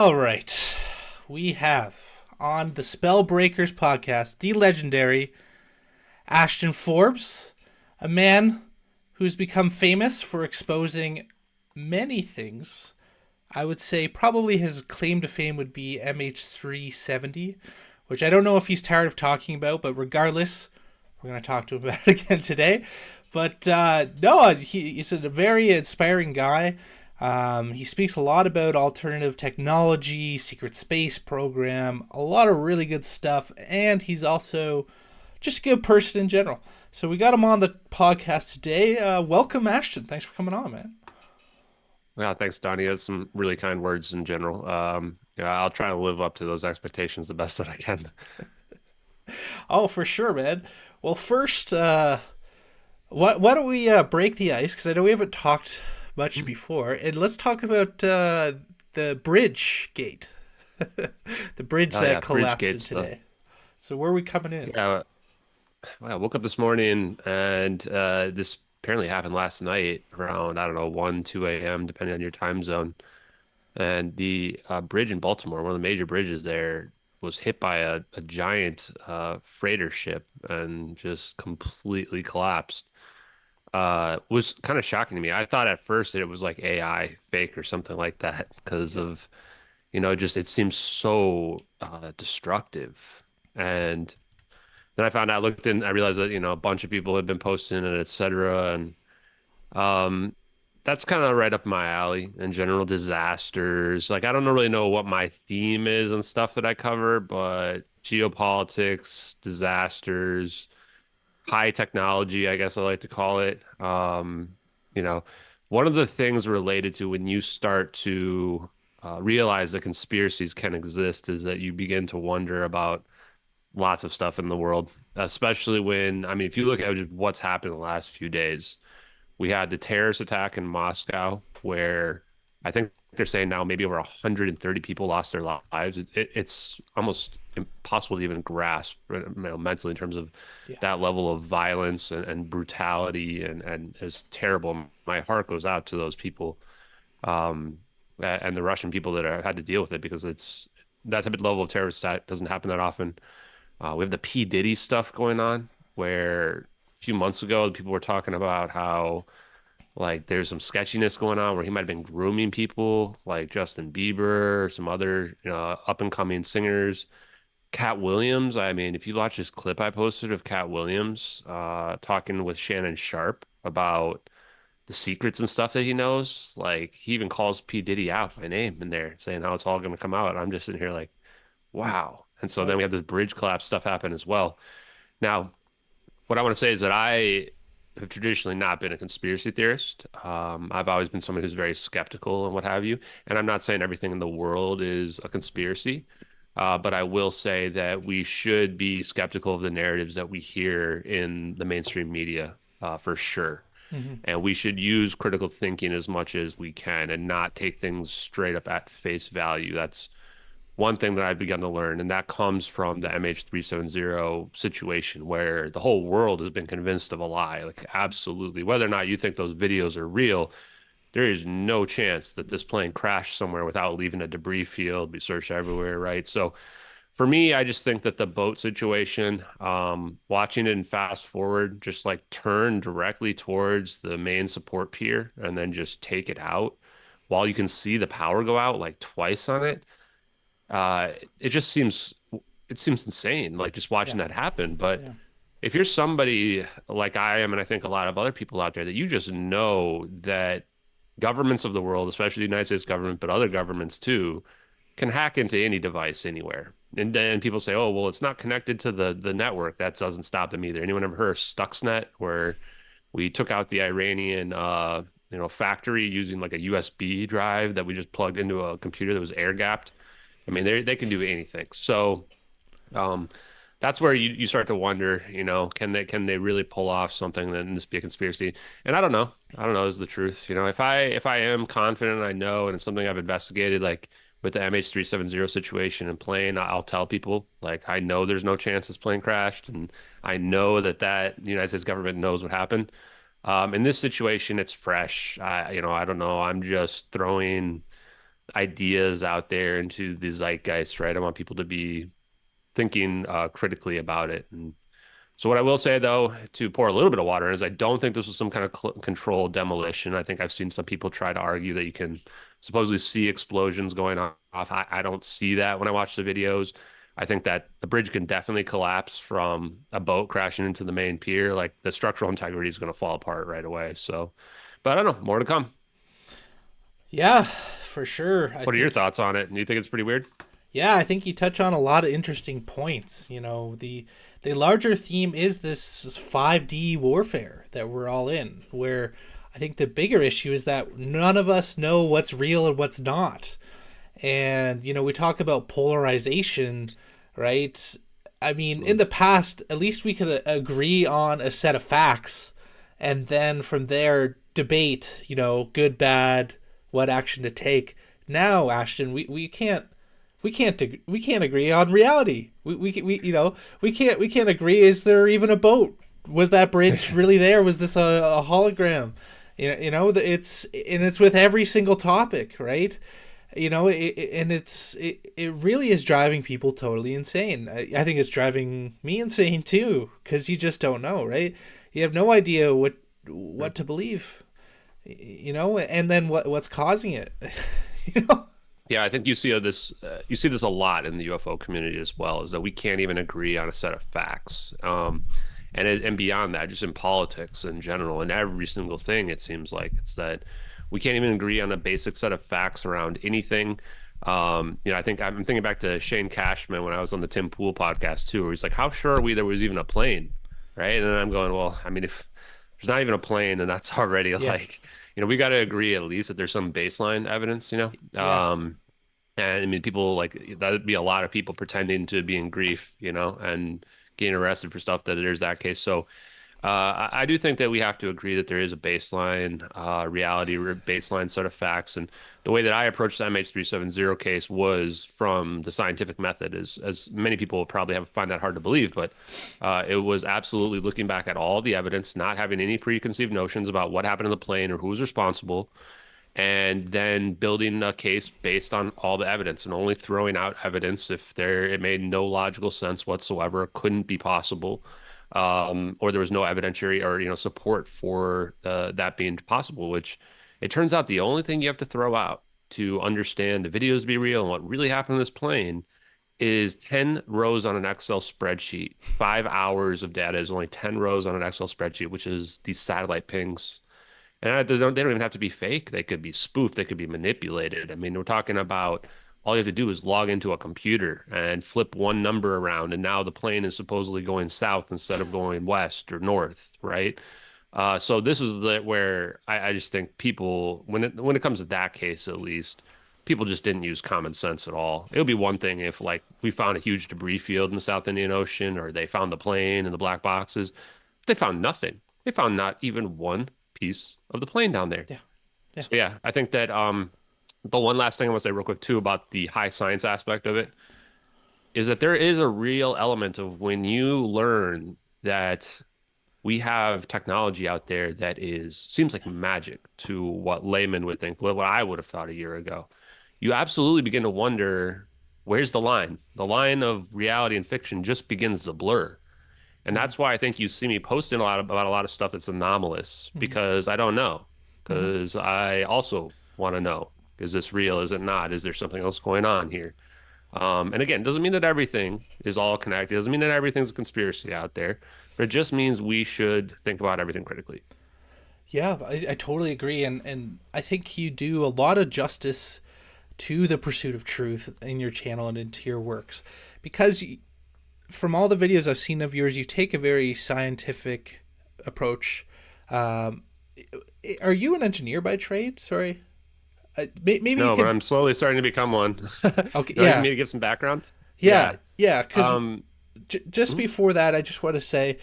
All right. We have on the Spellbreakers podcast the legendary Ashton Forbes, a man who's become famous for exposing many things. I would say probably his claim to fame would be MH370, which I don't know if he's tired of talking about, but regardless, we're going to talk to him about it again today. But no, he's a very inspiring guy. He speaks a lot about alternative technology, secret space program, a lot of really good stuff, and he's also just a good person in general. So we got him on the podcast today. Welcome, Ashton. Thanks for coming on, man. Yeah, thanks, Donnie. That's some really kind words in general. Yeah, I'll try to live up to those expectations the best that I can. Oh, for sure, man. Well, first, why don't we break the ice? Because I know we haven't talked much before, and let's talk about the bridge gate, the bridge Oh that yeah, bridge collapsed gate stuff. today. So where are we coming in? Yeah, well, I woke up this morning and this apparently happened last night around, I don't know, 1, 2 a.m., depending on your time zone. And the bridge in Baltimore, one of the major bridges there, was hit by a giant freighter ship and just completely collapsed. Was kind of shocking to me. I thought at first that it was like AI fake or something like that because Yeah. of, just it seems so destructive. And then I found out, looked in, I realized that, a bunch of people had been posting it, et cetera. And um, that's kind of right up my alley in general, disasters. Like, I don't really know what my theme is and stuff that I cover, but geopolitics, disasters, high technology, I guess I like to call it. You know, one of the things related to when you start to realize that conspiracies can exist is that you begin to wonder about lots of stuff in the world, especially when, I mean, if you look at just what's happened in the last few days, we had the terrorist attack in Moscow where I think they're saying now maybe over 130 people lost their lives. It's almost impossible to even grasp, mentally, in terms of Yeah. that level of violence and brutality, and it's terrible. My heart goes out to those people, um, and the Russian people that had to deal with it, because it's that type of level of terrorist attack doesn't happen that often. We have the P. Diddy stuff going on, where a few months ago people were talking about how like there's some sketchiness going on where he might have been grooming people like Justin Bieber or some other up and coming singers. Cat Williams, I mean, if you watch this clip I posted of Cat Williams talking with Shannon Sharp about the secrets and stuff that he knows, like he even calls P. Diddy out by name in there, saying how it's all going to come out. I'm just sitting here like, wow. And so Oh then we yeah. have this bridge collapse stuff happen as well. Now, what I want to say is that I have traditionally not been a conspiracy theorist. I've always been someone who's very skeptical and what have you. And I'm not saying everything in the world is a conspiracy, but I will say that we should be skeptical of the narratives that we hear in the mainstream media, for sure. Hmm. And we should use critical thinking as much as we can and not take things straight up at face value. That's one thing that I've begun to learn, and that comes from the MH370 situation where the whole world has been convinced of a lie. Like, absolutely. Whether or not you think those videos are real, there is no chance that this plane crashed somewhere without leaving a debris field. We searched everywhere, right? So for me, I just think that the boat situation, watching it and fast forward, just like turn directly towards the main support pier and then just take it out while you can see the power go out like twice on it. It just seems insane, like just watching Yeah. that happen. But Yeah. if you're somebody like I am, and I think a lot of other people out there, that you just know that governments of the world, especially the United States government, but other governments too, can hack into any device anywhere. And then people say, "Oh, well, it's not connected to the network." That doesn't stop them either. Anyone ever heard of Stuxnet, where we took out the Iranian factory using like a USB drive that we just plugged into a computer that was air gapped? I mean, they can do anything. So um, that's where you start to wonder, can they really pull off something and this be a conspiracy? And I don't know. I don't know is the truth. If I am confident, I know, and it's something I've investigated, like with the MH370 situation and plane, I'll tell people, like, I know there's no chance this plane crashed, and I know that the United States government knows what happened. In this situation, it's fresh. I don't know. I'm just throwing ideas out there into the zeitgeist, right? I want people to be thinking critically about it. And so what I will say though, to pour a little bit of water in, is I don't think this was some kind of controlled demolition. I think I've seen some people try to argue that you can supposedly see explosions going off. I don't see that when I watch the videos. I think that the bridge can definitely collapse from a boat crashing into the main pier. Like the structural integrity is going to fall apart right away. So, but I don't know, more to come. Yeah, for sure. What are your thoughts on it? Do you think it's pretty weird? Yeah, I think you touch on a lot of interesting points. The larger theme is this 5D warfare that we're all in, where I think the bigger issue is that none of us know what's real and what's not. And, we talk about polarization, right? I mean, in the past, at least we could agree on a set of facts and then from there debate, good, bad, what action to take. Now, Ashton, we can't agree on reality. We can't agree. Is there even a boat? Was that bridge really there? Was this a hologram? It's with every single topic, right? It really is driving people totally insane. I think it's driving me insane too, because you just don't know, right? You have no idea what to believe, and then what's causing it, you know. Yeah, I think you see this a lot in the UFO community as well, is that we can't even agree on a set of facts. And beyond that, just in politics in general, in every single thing, it seems like it's that we can't even agree on a basic set of facts around anything. I think I'm thinking back to Shane Cashman when I was on the Tim Pool podcast too, where he's like, "How sure are we there was even a plane?" Right? And then I'm going, "Well, I mean, if there's not even a plane, then that's already like, we got to agree at least that there's some baseline evidence, Yeah. And I mean, people like that'd be a lot of people pretending to be in grief, and getting arrested for stuff that there's that case. So I do think that we have to agree that there is a baseline reality, baseline set of facts. And the way that I approached the MH370 case was from the scientific method, as many people will probably find that hard to believe, but it was absolutely looking back at all the evidence, not having any preconceived notions about what happened in the plane or who was responsible, and then building a case based on all the evidence and only throwing out evidence if it made no logical sense whatsoever, couldn't be possible, or there was no evidentiary or support for that being possible. Which it turns out the only thing you have to throw out to understand the videos to be real and what really happened in this plane is 10 rows on an Excel spreadsheet. 5 hours of data is only 10 rows on an Excel spreadsheet, which is these satellite pings. And they don't even have to be fake. They could be spoofed. They could be manipulated. I mean, we're talking about all you have to do is log into a computer and flip one number around, and now the plane is supposedly going south instead of going west or north, right? So this is where I just think people, when it comes to that case at least, people just didn't use common sense at all. It would be one thing if like we found a huge debris field in the South Indian Ocean, or they found the plane and the black boxes. They found nothing. They found not even one piece of the plane down there. Yeah. Yeah. So yeah, I think that the one last thing I want to say real quick too about the high science aspect of it is that there is a real element of when you learn that we have technology out there that seems like magic to what laymen would think, what I would have thought a year ago. You absolutely begin to wonder, where's the line? The line of reality and fiction just begins to blur. And Mm-hmm. that's why I think you see me posting about a lot of stuff that's anomalous, Mm-hmm. because I don't know. Mm-hmm. Because I also want to know, is this real? Is it not? Is there something else going on here? And again, doesn't mean that everything is all connected. It doesn't mean that everything's a conspiracy out there, but it just means we should think about everything critically. Yeah, I totally agree, and I think you do a lot of justice to the pursuit of truth in your channel and into your works, because from all the videos I've seen of yours, you take a very scientific approach. Um, are you an engineer by trade? Sorry, maybe you No, but could. I'm slowly starting to become one. Okay, Do you need yeah, me to give some background? yeah, Yeah. yeah. Because Um, just mm, before that, I just want to say,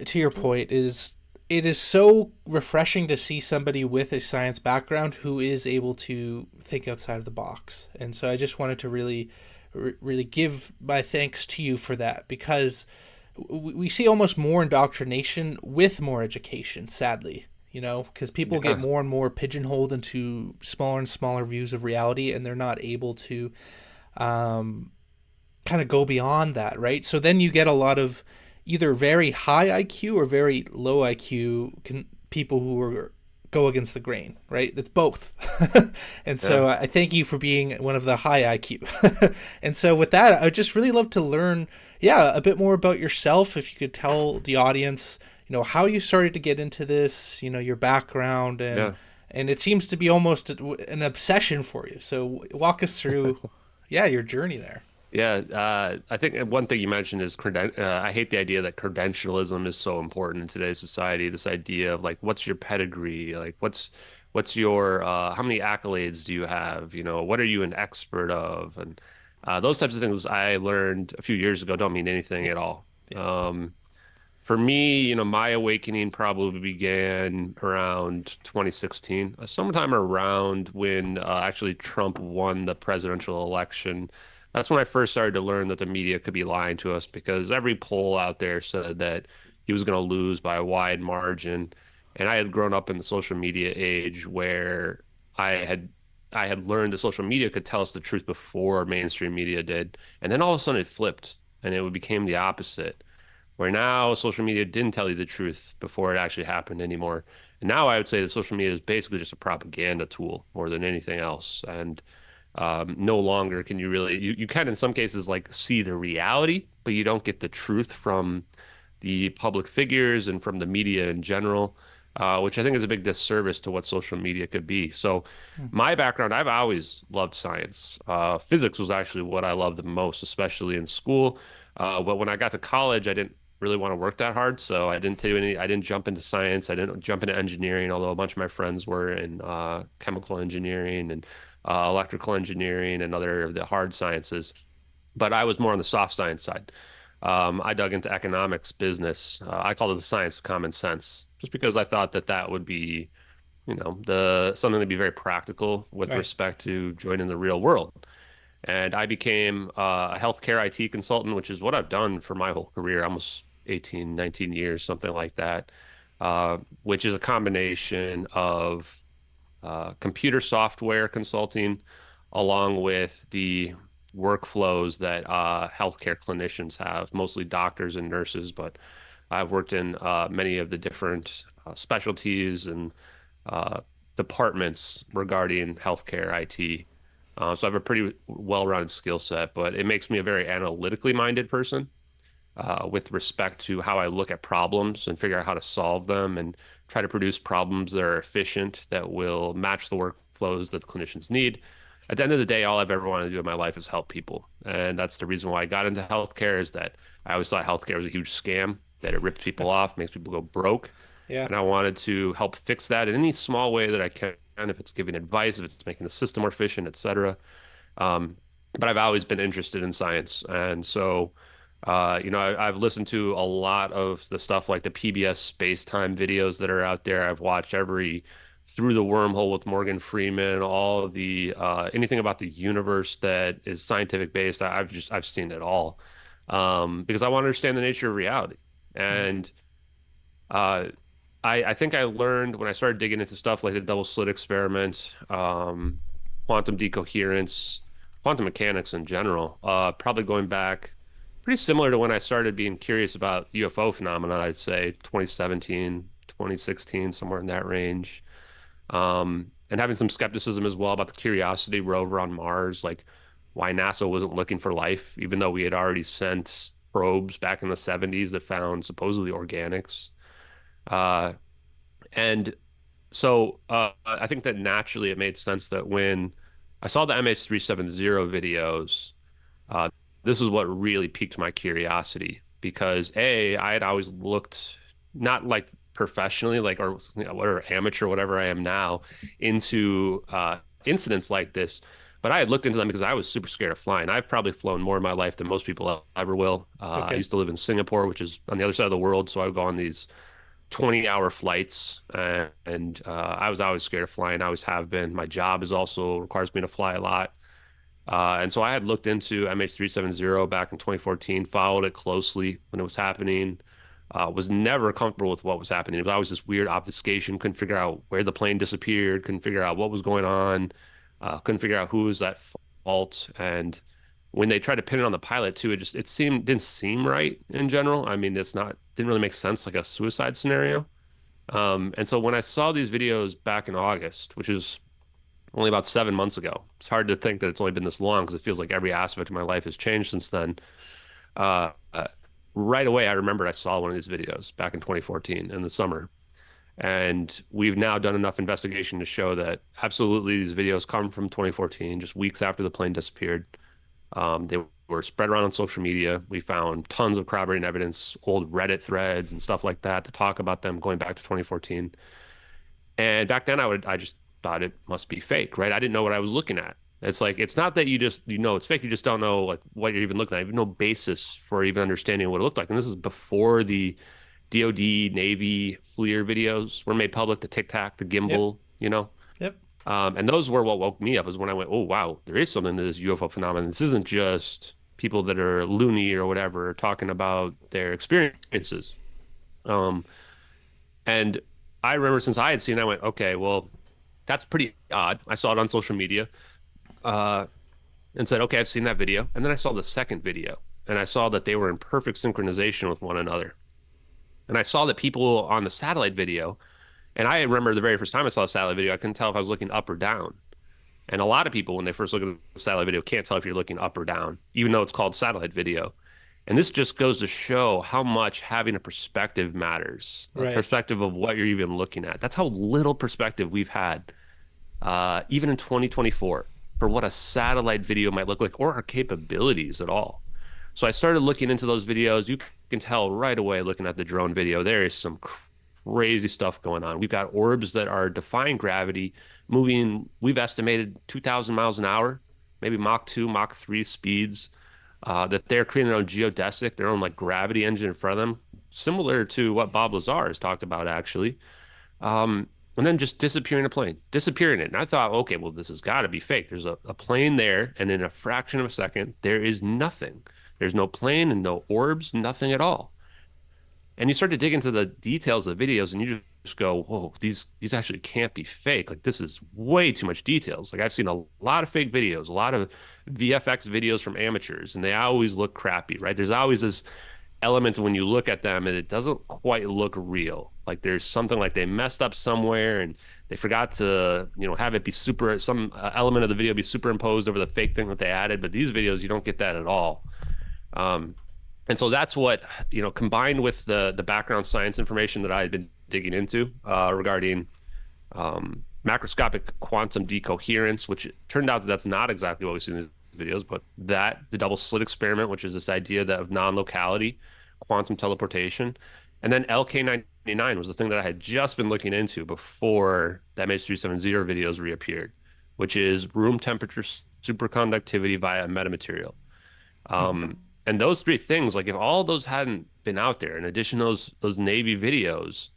to your point, is it is so refreshing to see somebody with a science background who is able to think outside of the box. And so I just wanted to really give my thanks to you for that, because we see almost more indoctrination with more education, sadly. because people get Yeah. more and more pigeonholed into smaller and smaller views of reality, and they're not able to kind of go beyond that, right? So then you get a lot of either very high IQ or very low IQ people who are go against the grain, right? It's both. And so Yeah. I thank you for being one of the high IQ. And so with that, I would just really love to learn, yeah, a bit more about yourself. If you could tell the audience, how you started to get into this, your background, and Yeah. it seems to be almost an obsession for you. So walk us through, yeah, your journey there. Yeah, I think one thing you mentioned is I hate the idea that credentialism is so important in today's society. This idea of like, what's your pedigree? Like, what's your how many accolades do you have? What are you an expert of? And those types of things I learned a few years ago don't mean anything Yeah, at all. yeah, For me, my awakening probably began around 2016, sometime around when actually Trump won the presidential election. That's when I first started to learn that the media could be lying to us because every poll out there said that he was going to lose by a wide margin. And I had grown up in the social media age where I had I had learned that social media could tell us the truth before mainstream media did. And then all of a sudden it flipped and it became the opposite where now social media didn't tell you the truth before it actually happened anymore. And now I would say that social media is basically just a propaganda tool more than anything else. And no longer can you really, you can in some cases like see the reality, but you don't get the truth from the public figures and from the media in general, which I think is a big disservice to what social media could be. So, my background, I've always loved science. Physics was actually what I loved the most, especially in school. But when I got to college, I didn't really want to work that hard, so I didn't jump into science. I didn't jump into engineering, although a bunch of my friends were in chemical engineering and electrical engineering and other of the hard sciences. But I was more on the soft science side. I dug into economics, business. I called it the science of common sense, just because I thought that that would be, the something to be very practical with right. respect to joining the real world. And I became a healthcare IT consultant, which is what I've done for my whole career, almost 18, 19 years, something like that, which is a combination of computer software consulting along with the workflows that healthcare clinicians have, mostly doctors and nurses, but I've worked in many of the different specialties and uh, departments regarding healthcare IT. So I have a pretty well-rounded skill set, but it makes me a very analytically minded person with respect to how I look at problems and figure out how to solve them and try to produce problems that are efficient, that will match the workflows that the clinicians need. At the end of the day, all I've ever wanted to do in my life is help people. And that's the reason why I got into healthcare is that I always thought healthcare was a huge scam, that it rips people off, makes people go broke. Yeah. And I wanted to help fix that in any small way that I can, if it's giving advice, if it's making the system more efficient, et cetera. Um, but I've always been interested in science. And so, I've listened to a lot of the stuff like the PBS space-time videos that are out there. I've watched every Through the Wormhole with Morgan Freeman, all of the anything about the universe that is scientific based. I've seen it all because I want to understand the nature of reality. Mm. And uh, I think I learned when I started digging into stuff like the double slit experiment, quantum decoherence, quantum mechanics in general, probably going back pretty similar to when I started being curious about UFO phenomena, I'd say 2017, 2016, somewhere in that range. And having some skepticism as well about the Curiosity rover on Mars, like why NASA wasn't looking for life, even though we had already sent probes back in the 70s that found supposedly organics. Uh, and so I think that naturally it made sense that when I saw the MH370 videos, uh, this is what really piqued my curiosity because I had always looked not like professionally, like or amateur, whatever I am now, into incidents like this. But I had looked into them because I was super scared of flying. I've probably flown more in my life than most people ever will. I Okay. used to live in Singapore, which is on the other side of the world, so I would go on these 20-hour flights, and I was always scared of flying. I always have been. My job is also requires me to fly a lot. And so I had looked into MH370 back in 2014, followed it closely when it was happening. was never comfortable with what was happening. It was always this weird obfuscation, couldn't figure out where the plane disappeared, couldn't figure out what was going on, couldn't figure out who was at fault. And when they tried to pin it on the pilot too, it seemed didn't seem right in general. I mean, it's not didn't really make sense like a suicide scenario. And so when I saw these videos back in August, which is only about 7 months ago, it's hard to think that it's only been this long because it feels like every aspect of my life has changed since then. Uh, uh, right away, I remembered I saw one of these videos back in 2014 in the summer. And we've now done enough investigation to show that absolutely these videos come from 2014, just weeks after the plane disappeared. They were spread around on social media. We found tons of corroborating evidence, old Reddit threads and stuff like that to talk about them going back to 2014. And back then I just thought it must be fake, right? I didn't know what I was looking at. It's like it's not that you know it's fake, you just don't know like what you're even looking at. You have no basis for even understanding what it looked like. And this is before the DoD, Navy, FLIR videos were made public, the Tic Tac, the Yep. gimbal, you know. Yep. And those were what woke me up is when I went, oh wow, there is something to this UFO phenomenon. This isn't just people that are loony or whatever talking about their experiences. Um, and I remember since I had seen it, I went, okay, well, that's pretty odd. I saw it on social media, uh, and said, okay, I've seen that video. And then I saw the second video, and I saw that they were in perfect synchronization with one another. And I saw that people on the satellite video, and I remember the very first time I saw a satellite video, I couldn't tell if I was looking up or down. And a lot of people, when they first look at the satellite video, can't tell if you're looking up or down, even though it's called satellite video. And this just goes to show how much having a perspective matters, a Right. perspective of what you're even looking at. That's how little perspective we've had, even in 2024, for what a satellite video might look like or our capabilities at all. So I started looking into those videos. You can tell right away looking at the drone video, there is some crazy stuff going on. We've got orbs that are defying gravity, moving, we've estimated 2,000 miles an hour, maybe Mach 2, Mach 3 speeds, that they're creating their own geodesic, their own like gravity engine in front of them, similar to what Bob Lazar has talked about actually. And then just disappearing a plane, disappearing it. And I thought, okay, well, this has got to be fake. There's a plane there, and in a fraction of a second, there is nothing. There's no plane and no orbs, nothing at all. And you start to dig into the details of the videos, and you just go, whoa, these actually can't be fake. Like this is way too much details. Like I've seen a lot of fake videos, a lot of VFX videos from amateurs, and they always look crappy, right? There's always this element when you look at them and it doesn't quite look real. Like there's something like they messed up somewhere and they forgot to, have it be some element of the video be superimposed over the fake thing that they added. But these videos, you don't get that at all. Um, and so that's what, combined with the background science information that I had been digging into regarding macroscopic quantum decoherence, which it turned out that that's not exactly what we see in the videos, but the double slit experiment, which is this idea that of non-locality, quantum teleportation, and then LK99 was the thing that I had just been looking into before the MH370 videos reappeared, which is room temperature superconductivity via metamaterial. And those three things, like if all those hadn't been out there, in addition to those Navy videos,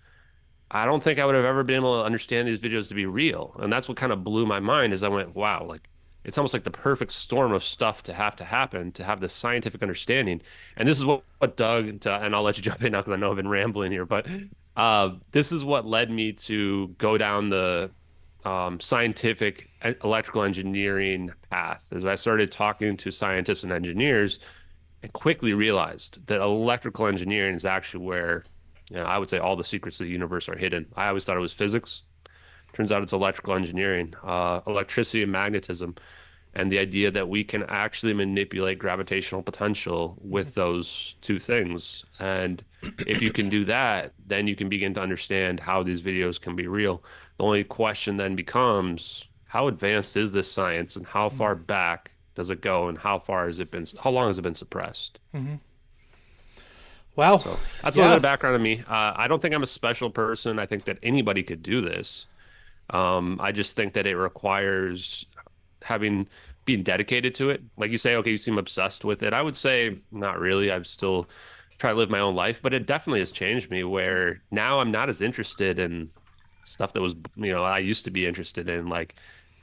I don't think I would have ever been able to understand these videos to be real. And that's what kind of blew my mind is I went, wow, like it's almost like the perfect storm of stuff to have to happen to have this scientific understanding. And this is what Doug, and I'll let you jump in now because I know I've been rambling here, but this is what led me to go down the scientific electrical engineering path as I started talking to scientists and engineers and quickly realized that electrical engineering is actually where, I would say all the secrets of the universe are hidden. I always thought it was physics. Turns out it's electrical engineering, electricity and magnetism, and the idea that we can actually manipulate gravitational potential with those two things. And if you can do that, then you can begin to understand how these videos can be real. The only question then becomes, how advanced is this science and how far back does it go and how long has it been suppressed? Wow. So that's a little bit Yeah. of background on me. I don't think I'm a special person. I think that anybody could do this. I just think that it requires having being dedicated to it. Like you say, okay, you seem obsessed with it. I would say not really. I'm still trying to live my own life, but it definitely has changed me where now I'm not as interested in stuff that was, I used to be interested in like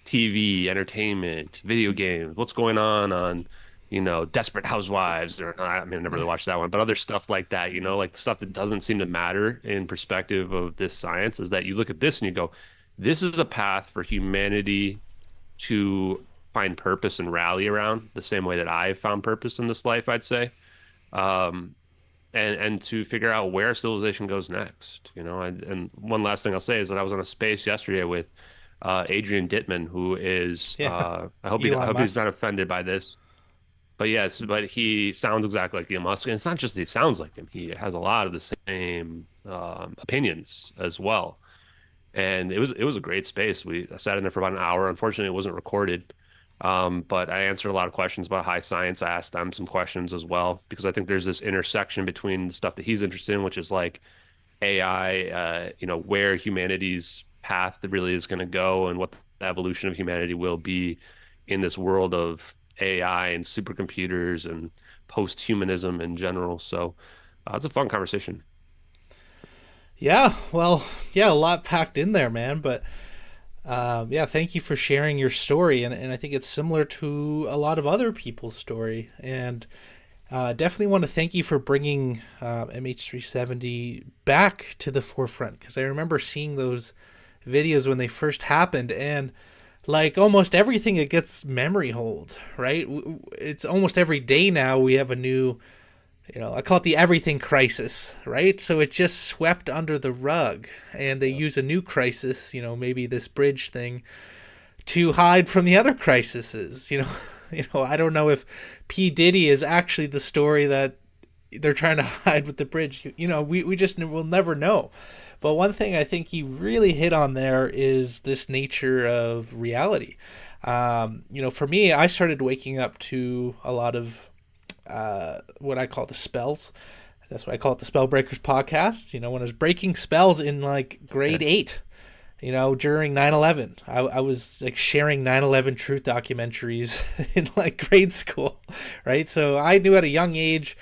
TV, entertainment, video games, what's going on Desperate Housewives, or I mean, I never really watched that one, but other stuff like that, like the stuff that doesn't seem to matter in perspective of this science is that you look at this and you go, this is a path for humanity to find purpose and rally around the same way that I found purpose in this life, I'd say. Um, and to figure out where civilization goes next, and one last thing I'll say is that I was on a space yesterday with Adrian Dittman, who is Yeah. I Elon hope he's Musk. not offended by this, but yes, but he sounds exactly like Elon Musk, and it's not just that he sounds like him; he has a lot of the same opinions as well. And it was a great space. I sat in there for about an hour. Unfortunately, it wasn't recorded, but I answered a lot of questions about high science. I asked them some questions as well because I think there's this intersection between the stuff that he's interested in, which is like AI, where humanity's path that really is going to go and what the evolution of humanity will be in this world of AI and supercomputers and post-humanism in general. So it's a fun conversation. Yeah, well, yeah, a lot packed in there, man. But yeah, thank you for sharing your story, and I think it's similar to a lot of other people's story, and definitely want to thank you for bringing MH370 back to the forefront because I remember seeing those videos when they first happened, and like almost everything, it gets memory hold, right? It's almost every day now we have a new, I call it the everything crisis, right? So it just swept under the rug, and they use a new crisis, maybe this bridge thing, to hide from the other crises. I don't know if P Diddy is actually the story that they're trying to hide with the bridge. We just will never know. But one thing I think he really hit on there is this nature of reality. For me, I started waking up to a lot of what I call the spells. That's why I call it the Spellbreakers podcast. When I was breaking spells in like grade 8, during 9/11. I was like sharing 9/11 truth documentaries in like grade school, right? So I knew at a young age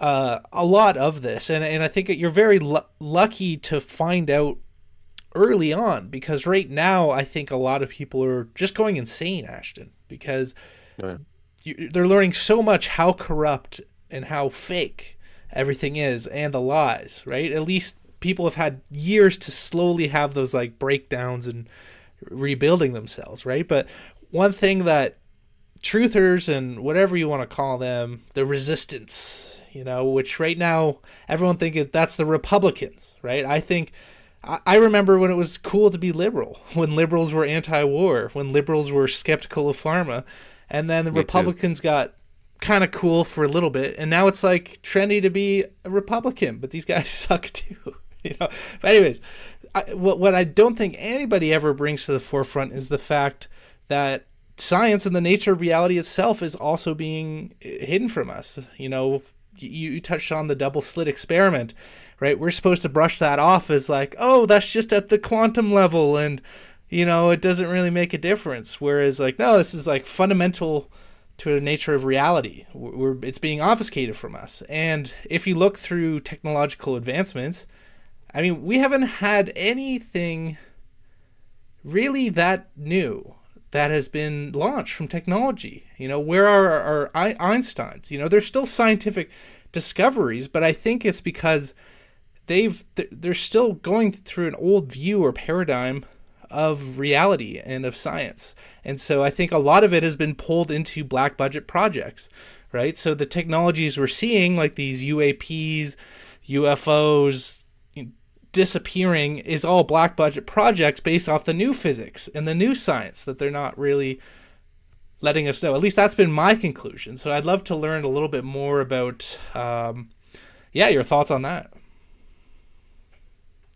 a lot of this. And I think you're very lucky to find out early on because right now I think a lot of people are just going insane, Ashton, because Yeah. they're learning so much how corrupt and how fake everything is and the lies, right? At least people have had years to slowly have those like breakdowns and rebuilding themselves, right? But one thing that truthers and whatever you want to call them, the resistance, which right now everyone think that's the Republicans, right? I think I remember when it was cool to be liberal, when liberals were anti-war, when liberals were skeptical of pharma, and then the Me too. Republicans got kind of cool for a little bit, and now it's like trendy to be a Republican, but these guys suck too. But anyways, what I don't think anybody ever brings to the forefront is the fact that science and the nature of reality itself is also being hidden from us. You touched on the double slit experiment, right? We're supposed to brush that off as like, oh, that's just at the quantum level, and it doesn't really make a difference. Whereas like, no, this is like fundamental to the nature of reality. It's being obfuscated from us. And if you look through technological advancements, I mean, we haven't had anything really that new that has been launched from technology. Where are our Einsteins? There's still scientific discoveries, but I think it's because they're still going through an old view or paradigm of reality and of science. And so I think a lot of it has been pulled into black budget projects, right? So the technologies we're seeing, like these UAPs, UFOs, disappearing, is all black budget projects based off the new physics and the new science that they're not really letting us know. At least that's been my conclusion. So I'd love to learn a little bit more about, your thoughts on that.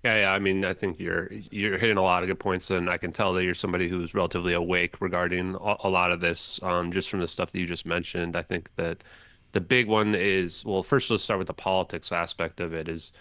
Yeah. I mean, I think you're hitting a lot of good points, and I can tell that you're somebody who's relatively awake regarding a lot of this, just from the stuff that you just mentioned. I think that the big one is, well, first let's start with the politics aspect of it. Is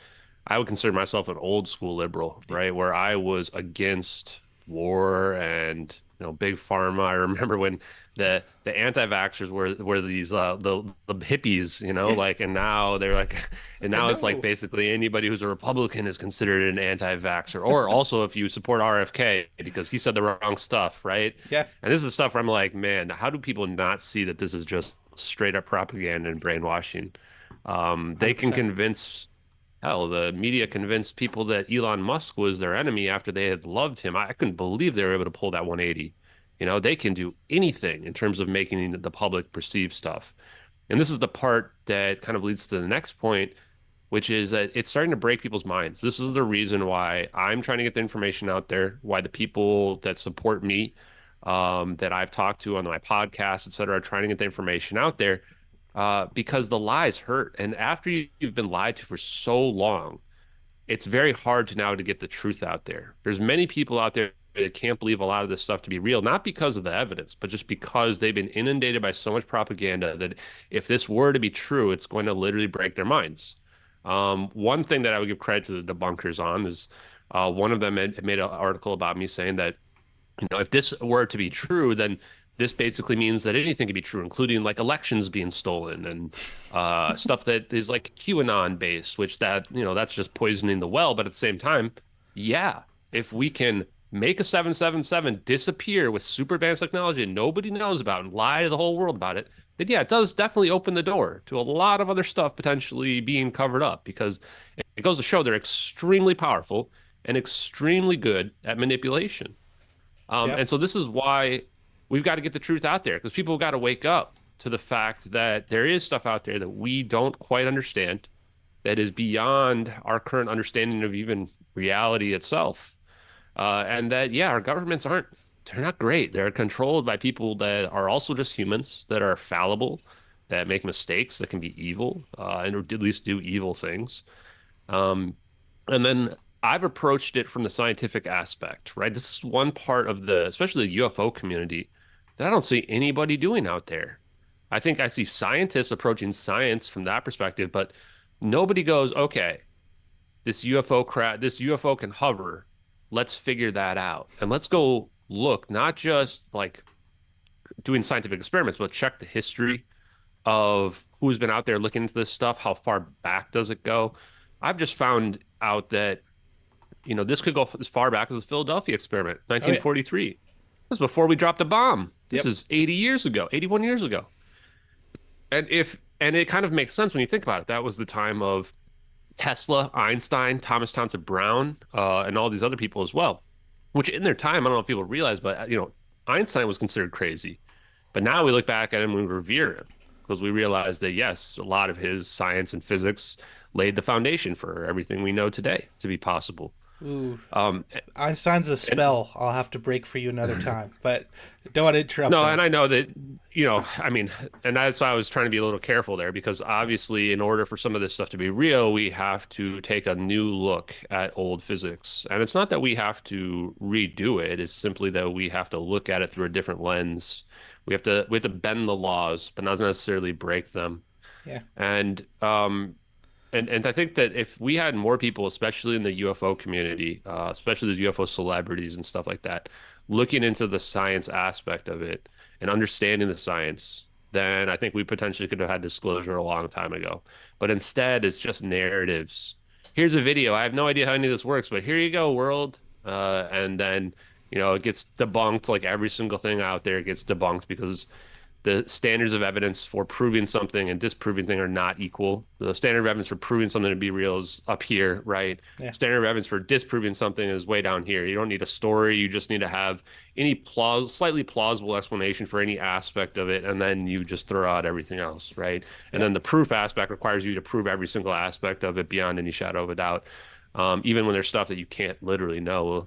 I would consider myself an old school liberal, right? Where I was against war and big pharma. I remember when the anti-vaxxers were these the hippies, like, and now they're like, and I now it's like know. basically anybody who's a Republican is considered an anti-vaxxer, or also if you support RFK because he said the wrong stuff, right? Yeah. And this is stuff where I'm like, man, how do people not see that this is just straight up propaganda and brainwashing. They can 100%. convince, hell, the media convinced people that Elon Musk was their enemy after they had loved him. I couldn't believe they were able to pull that 180. They can do anything in terms of making the public perceive stuff. And this is the part that kind of leads to the next point, which is that it's starting to break people's minds. This is the reason why I'm trying to get the information out there, why the people that support me, that I've talked to on my podcast, et cetera, are trying to get the information out there, because the lies hurt. And after you've been lied to for so long, it's very hard to now to get the truth out there. There's many people out there that can't believe a lot of this stuff to be real, not because of the evidence, but just because they've been inundated by so much propaganda that if this were to be true, it's going to literally break their minds. One thing that I would give credit to the debunkers on is one of them had made an article about me saying that, if this were to be true, then this basically means that anything can be true, including like elections being stolen and stuff that is like QAnon based, which that's just poisoning the well. But at the same time, yeah, if we can make a 777 disappear with super advanced technology and nobody knows about and lie to the whole world about it, then yeah, it does definitely open the door to a lot of other stuff potentially being covered up, because it goes to show they're extremely powerful and extremely good at manipulation. Yep. And so this is why we've got to get the truth out there, because people have got to wake up to the fact that there is stuff out there that we don't quite understand, that is beyond our current understanding of even reality itself. And that, yeah, our governments they're not great. They're controlled by people that are also just humans, that are fallible, that make mistakes, that can be evil, and or at least do evil things. Um, and then I've approached it from the scientific aspect, right? This is one part of especially the UFO community, that I don't see anybody doing out there. I think I see scientists approaching science from that perspective, but nobody goes, okay, this UFO can hover. Let's figure that out. And let's go look, not just like doing scientific experiments, but check the history of who's been out there looking into this stuff. How far back does it go? I've just found out that this could go as far back as the Philadelphia experiment, Oh yeah. 1943. This is before we dropped a bomb. This Yep. is 80 years ago, 81 years ago. And it kind of makes sense when you think about it. That was the time of Tesla, Einstein, Thomas Townsend Brown, and all these other people as well, which in their time, I don't know if people realize, but Einstein was considered crazy. But now we look back at him and we revere him, because we realize that, yes, a lot of his science and physics laid the foundation for everything we know today to be possible. Ooh. Um, Einstein's a and spell I'll have to break for you another time, but don't want to interrupt No, them. and I know that, I mean, and that's why I was trying to be a little careful there, because obviously, in order for some of this stuff to be real, we have to take a new look at old physics. And it's not that we have to redo it, it's simply that we have to look at it through a different lens. We have to bend the laws, but not necessarily break them. Yeah. And and I think that if we had more people, especially in the UFO community, especially the UFO celebrities and stuff like that, looking into the science aspect of it and understanding the science, then I think we potentially could have had disclosure a long time ago. But instead, it's just narratives. Here's a video. I have no idea how any of this works, but here you go, world. And then, it gets debunked. Like every single thing out there gets debunked, because the standards of evidence for proving something and disproving thing are not equal. The standard of evidence for proving something to be real is up here, right? Yeah. Standard of evidence for disproving something is way down here. You don't need a story. You just need to have any slightly plausible explanation for any aspect of it, and then you just throw out everything else, right? And Yeah. then the proof aspect requires you to prove every single aspect of it beyond any shadow of a doubt, even when there's stuff that you can't literally know.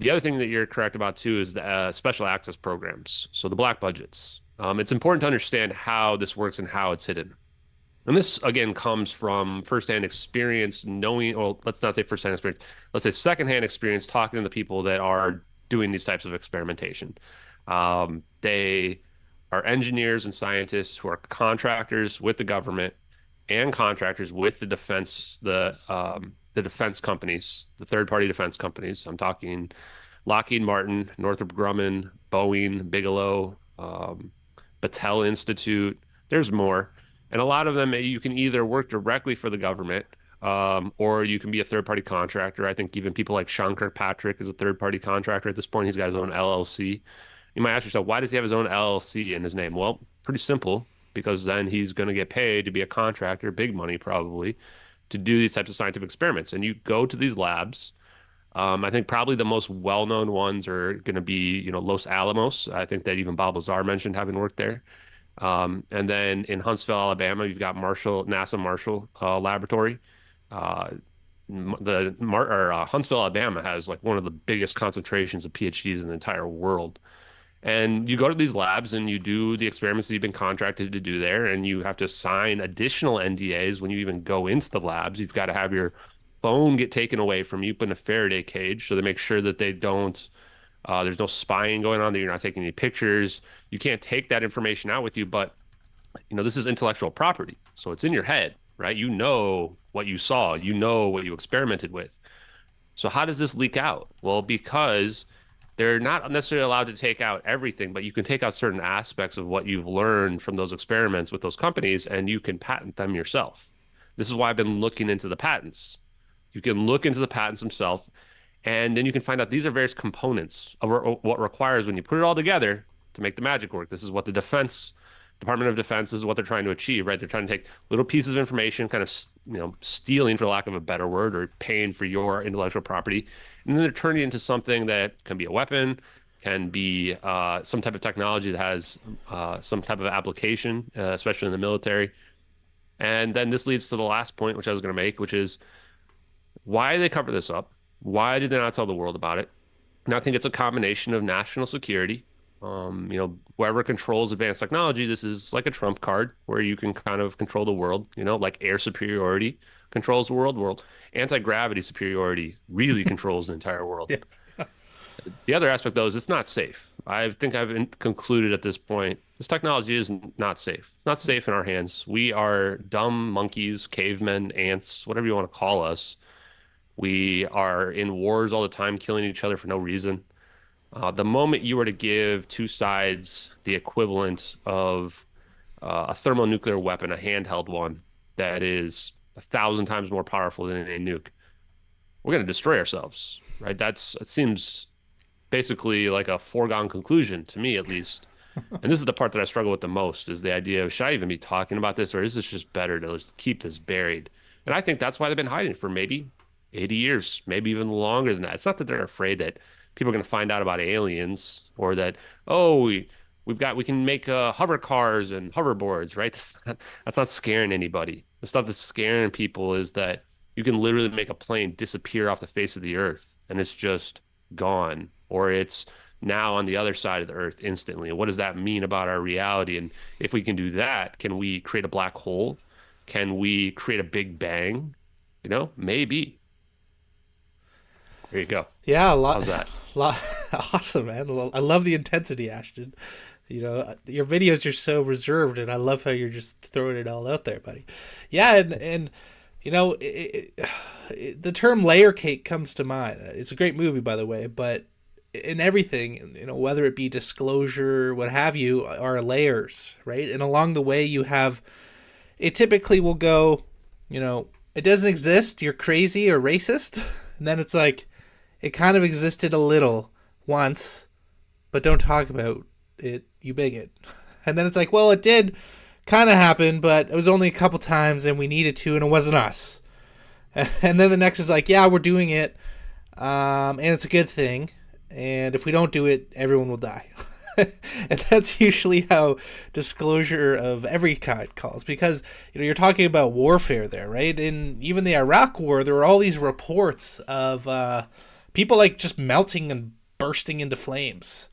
The other thing that you're correct about too is the special access programs. So the black budgets. It's important to understand how this works and how it's hidden. And this again comes from firsthand experience, knowing, well, let's not say firsthand experience, let's say secondhand experience talking to the people that are doing these types of experimentation. They are engineers and scientists who are contractors with the government and contractors with the defense companies, the third party defense companies. I'm talking Lockheed Martin, Northrop Grumman, Boeing, Bigelow, Battelle Institute. There's more. And a lot of them, you can either work directly for the government, or you can be a third party contractor. I think even people like Sean Kirkpatrick is a third party contractor at this point. He's got his own LLC. You might ask yourself, why does he have his own LLC in his name? Well, pretty simple, because then he's going to get paid to be a contractor, big money probably, to do these types of scientific experiments. And you go to these labs. I think probably the most well-known ones are going to be, Los Alamos. I think that even Bob Lazar mentioned having worked there. And then in Huntsville, Alabama, you've got NASA Marshall Laboratory. Uh, Huntsville, Alabama has like one of the biggest concentrations of PhDs in the entire world. And you go to these labs and you do the experiments that you've been contracted to do there, and you have to sign additional NDAs when you even go into the labs. You've got to have your phone get taken away from you, put in a Faraday cage, so they make sure that they don't, there's no spying going on, that you're not taking any pictures. You can't take that information out with you, but this is intellectual property. So it's in your head, right? You know what you saw, you know what you experimented with. So how does this leak out? Well, because they're not necessarily allowed to take out everything, but you can take out certain aspects of what you've learned from those experiments with those companies, and you can patent them yourself. This is why I've been looking into the patents. You can look into the patents themselves, and then you can find out these are various components of what requires when you put it all together to make the magic work. This is what the Department of Defense is what they're trying to achieve, right? They're trying to take little pieces of information, kind of, stealing, for lack of a better word, or paying for your intellectual property, and then they're turning it into something that can be a weapon, can be some type of technology that has some type of application, especially in the military. And then this leads to the last point, which I was going to make, which is why did they cover this up? Why did they not tell the world about it? And I think it's a combination of national security. Whoever controls advanced technology, this is like a trump card where you can kind of control the world, like air superiority controls the world. Anti-gravity superiority really controls the entire world. Yeah. The other aspect, though, is it's not safe. I think I've concluded at this point, this technology is not safe. It's not safe in our hands. We are dumb monkeys, cavemen, ants, whatever you want to call us. We are in wars all the time, killing each other for no reason. The moment you were to give two sides the equivalent of a thermonuclear weapon, a handheld one that is 1,000 times more powerful than a nuke, we're going to destroy ourselves, right? It seems basically like a foregone conclusion to me, at least. And this is the part that I struggle with the most, is the idea of, should I even be talking about this, or is this just better to just keep this buried? And I think that's why they've been hiding for maybe 80 years, maybe even longer than that. It's not that they're afraid that people are going to find out about aliens, or that, oh, we can make hover cars and hoverboards, right? That's not scaring anybody. The stuff that's scaring people is that you can literally make a plane disappear off the face of the earth and it's just gone, or it's now on the other side of the earth instantly. And what does that mean about our reality? And if we can do that, can we create a black hole? Can we create a big bang? Maybe. There you go. Yeah, a lot. How's that? Awesome, man. I love the intensity, Ashton. Your videos are so reserved, and I love how you're just throwing it all out there, buddy. Yeah, and the term layer cake comes to mind. It's a great movie, by the way, but in everything, whether it be disclosure, what have you, are layers, right? And along the way, it typically will go, it doesn't exist, you're crazy or racist, and then it's like, it kind of existed a little once, but don't talk about it, you bigot. And then it's like, well, it did kind of happen, but it was only a couple times and we needed to, and it wasn't us. And then the next is like, yeah, we're doing it, and it's a good thing. And if we don't do it, everyone will die. And that's usually how disclosure of every kind calls, because you're talking about warfare there, right? In even the Iraq War, there were all these reports of people like just melting and bursting into flames.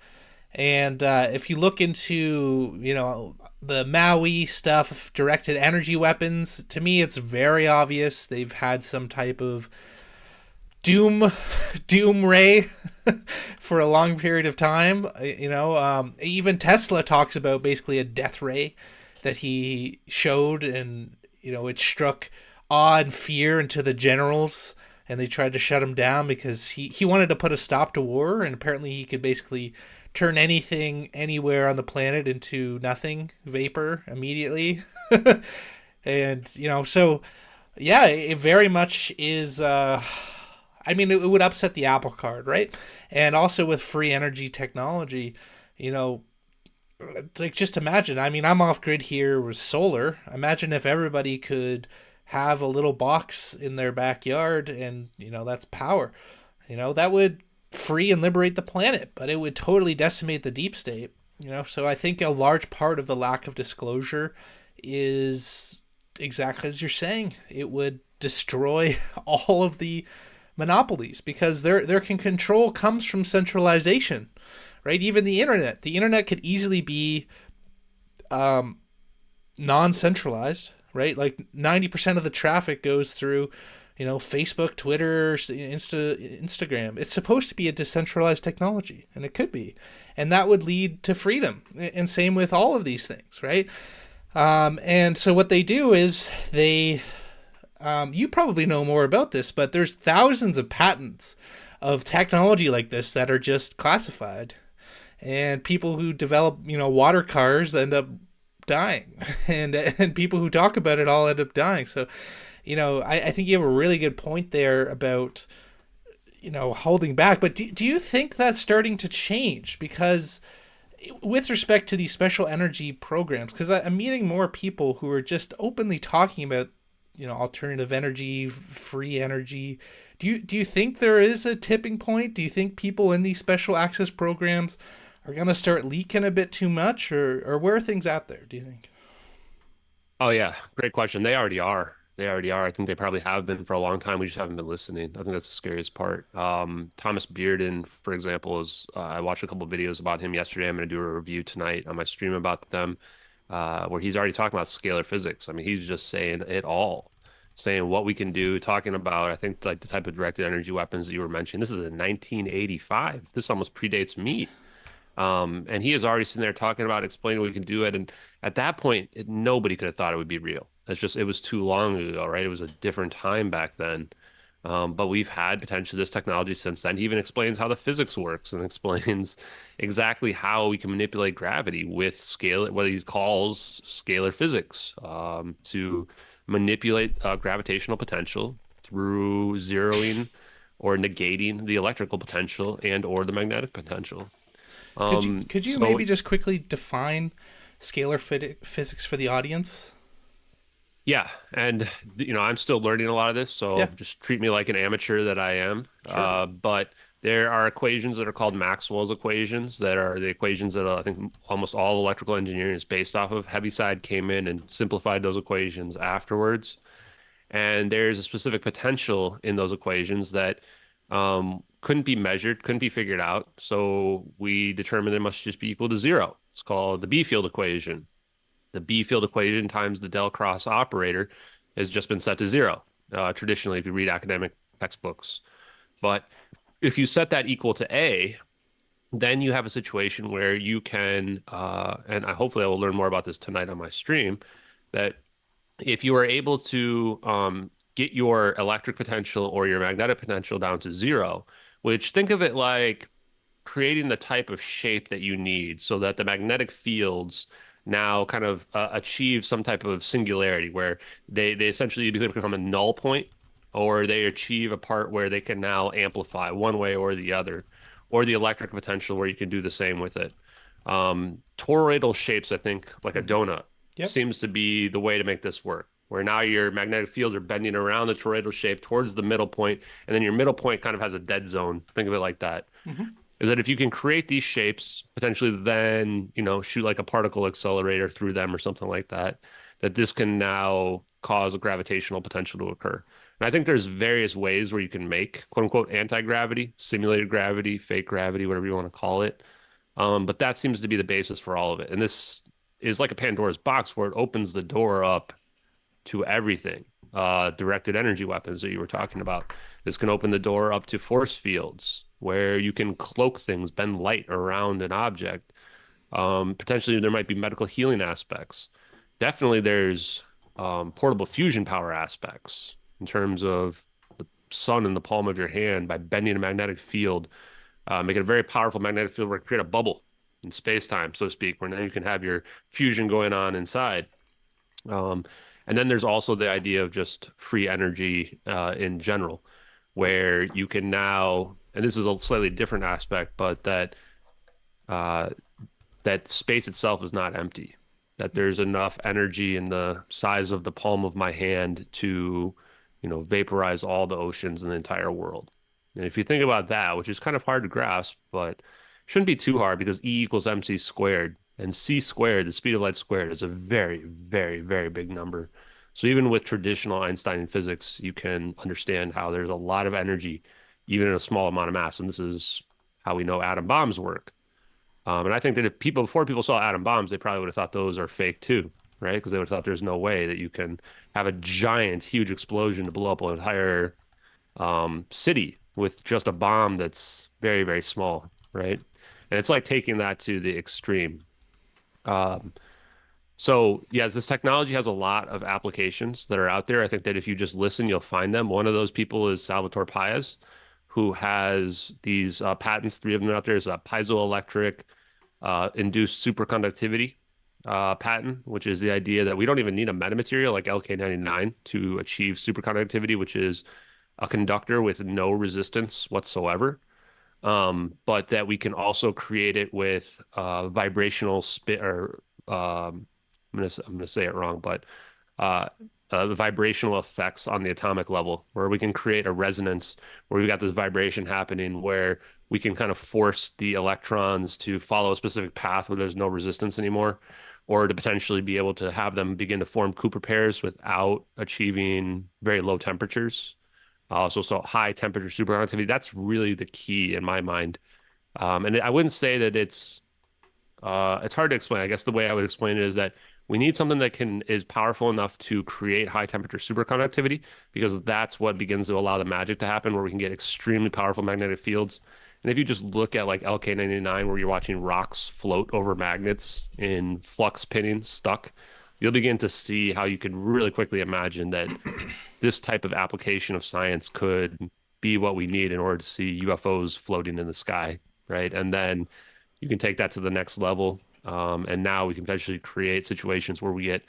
And if you look into the Maui stuff, directed energy weapons, to me it's very obvious they've had some type of doom ray for a long period of time. Even Tesla talks about basically a death ray that he showed, and it struck awe and fear into the generals, and they tried to shut him down because he wanted to put a stop to war, and apparently he could basically turn anything anywhere on the planet into nothing, vapor, immediately. And so yeah, it very much is it would upset the apple cart, right? And also with free energy technology, You know, like just imagine. I mean, I'm off grid here with solar. Imagine if everybody could have a little box in their backyard, and that's power. That would free and liberate the planet, but it would totally decimate the deep state. So I think a large part of the lack of disclosure is exactly as you're saying. It would destroy all of the monopolies because their control comes from centralization, right? Even the internet could easily be non-centralized, right? Like 90% of the traffic goes through Facebook, Twitter, Instagram. It's supposed to be a decentralized technology, and it could be, and that would lead to freedom. And same with all of these things, right? And so what they do is you probably know more about this, but there's thousands of patents of technology like this that are just classified, and people who develop water cars end up dying, and people who talk about it all end up dying. So I think you have a really good point there about holding back. But do you think that's starting to change? Because with respect to these special energy programs, because I'm meeting more people who are just openly talking about alternative energy, free energy. Do you think there is a tipping point? Do you think people in these special access programs are going to start leaking a bit too much, or where are things out there, do you think? Oh yeah, great question. They already are. They already are. I think they probably have been for a long time. We just haven't been listening. I think that's the scariest part. Thomas Bearden, for example, is I watched a couple of videos about him yesterday. I'm going to do a review tonight on my stream about them, where he's already talking about scalar physics. I mean, he's just saying it all, saying what we can do, talking about, I think, like the type of directed energy weapons that you were mentioning. This is in 1985. This almost predates me. And he is already sitting there talking about explaining what we can do it. And at that point, nobody could have thought it would be real. It's just, it was too long ago, right? It was a different time back then. But we've had potentially this technology since then. He even explains how the physics works and explains exactly how we can manipulate gravity with scale, what he calls scalar physics, to manipulate gravitational potential through zeroing or negating the electrical potential and or the magnetic potential. Could you So maybe just quickly define scalar physics for the audience? yeah, and I'm still learning a lot of this, so Yeah, just treat me like an amateur that I am. sure. But there are equations that are called Maxwell's equations that are the equations that I think almost all electrical engineering is based off of. Heaviside came in and simplified those equations afterwards. And there's a specific potential in those equations that couldn't be measured, couldn't be figured out. So we determined it must just be equal to zero. It's called the B field equation. The B field equation times the del cross operator has just been set to zero, traditionally, if you read academic textbooks. But if you set that equal to A, then you have a situation where you can, and hopefully I will learn more about this tonight on my stream, that if you are able to get your electric potential or your magnetic potential down to zero, which think of it like creating the type of shape that you need so that the magnetic fields now kind of achieve some type of singularity where they essentially become a null point, or they achieve a part where they can now amplify one way or the other, or the electric potential where you can do the same with it. Toroidal shapes, I think, like a Hmm. donut, Yep. seems to be the way to make this work, where now your magnetic fields are bending around the toroidal shape towards the middle point, and then your middle point kind of has a dead zone. Think of it like that. Hmm. Is that if you can create these shapes, potentially then, shoot like a particle accelerator through them or something like that, that this can now cause a gravitational potential to occur. And I think there's various ways where you can make quote unquote anti-gravity, simulated gravity, fake gravity, whatever you want to call it. But that seems to be the basis for all of it. And this is like a Pandora's box where it opens the door up to everything. Directed energy weapons that you were talking about. This can open the door up to force fields where you can cloak things, bend light around an object. Potentially, there might be medical healing aspects. Definitely, there's portable fusion power aspects in terms of the sun in the palm of your hand by bending a magnetic field, make it a very powerful magnetic field where it create a bubble in space-time, so to speak, where now you can have your fusion going on inside. Um, and then there's also the idea of just free energy in general, where you can now, and this is a slightly different aspect, but that uh, that space itself is not empty, that there's enough energy in the size of the palm of my hand to, vaporize all the oceans in the entire world. And if you think about that, which is kind of hard to grasp, but shouldn't be too hard because E equals mc squared, and c squared, the speed of light squared, is a very, very, very big number. So even with traditional Einstein physics, you can understand how there's a lot of energy, even in a small amount of mass. And this is how we know atom bombs work. And I think that if people, before people saw atom bombs, they probably would have thought those are fake too, right? Because they would have thought there's no way that you can have a giant, huge explosion to blow up an entire city with just a bomb that's very, very small, right? And it's like taking that to the extreme. Um, so yes, this technology has a lot of applications that are out there. I think that if you just listen, you'll find them. One of those people is Salvatore Pais, who has these patents. Three of them out there is a piezoelectric induced superconductivity patent, which is the idea that we don't even need a metamaterial like LK99 to achieve superconductivity, which is a conductor with no resistance whatsoever. But that we can also create it with vibrational spin or I'm gonna say it wrong, but uh, the vibrational effects on the atomic level, where we can create a resonance where we've got this vibration happening where we can kind of force the electrons to follow a specific path where there's no resistance anymore, or to potentially be able to have them begin to form Cooper pairs without achieving very low temperatures. So high temperature superconductivity, that's really the key in my mind. And I wouldn't say that it's hard to explain. I guess the way I would explain it is that we need something that is powerful enough to create high temperature superconductivity, because that's what begins to allow the magic to happen, where we can get extremely powerful magnetic fields. And if you just look at like LK99, where you're watching rocks float over magnets in flux pinning stuck, you'll begin to see how you could really quickly imagine that this type of application of science could be what we need in order to see UFOs floating in the sky, right? And then you can take that to the next level. And now we can potentially create situations where we get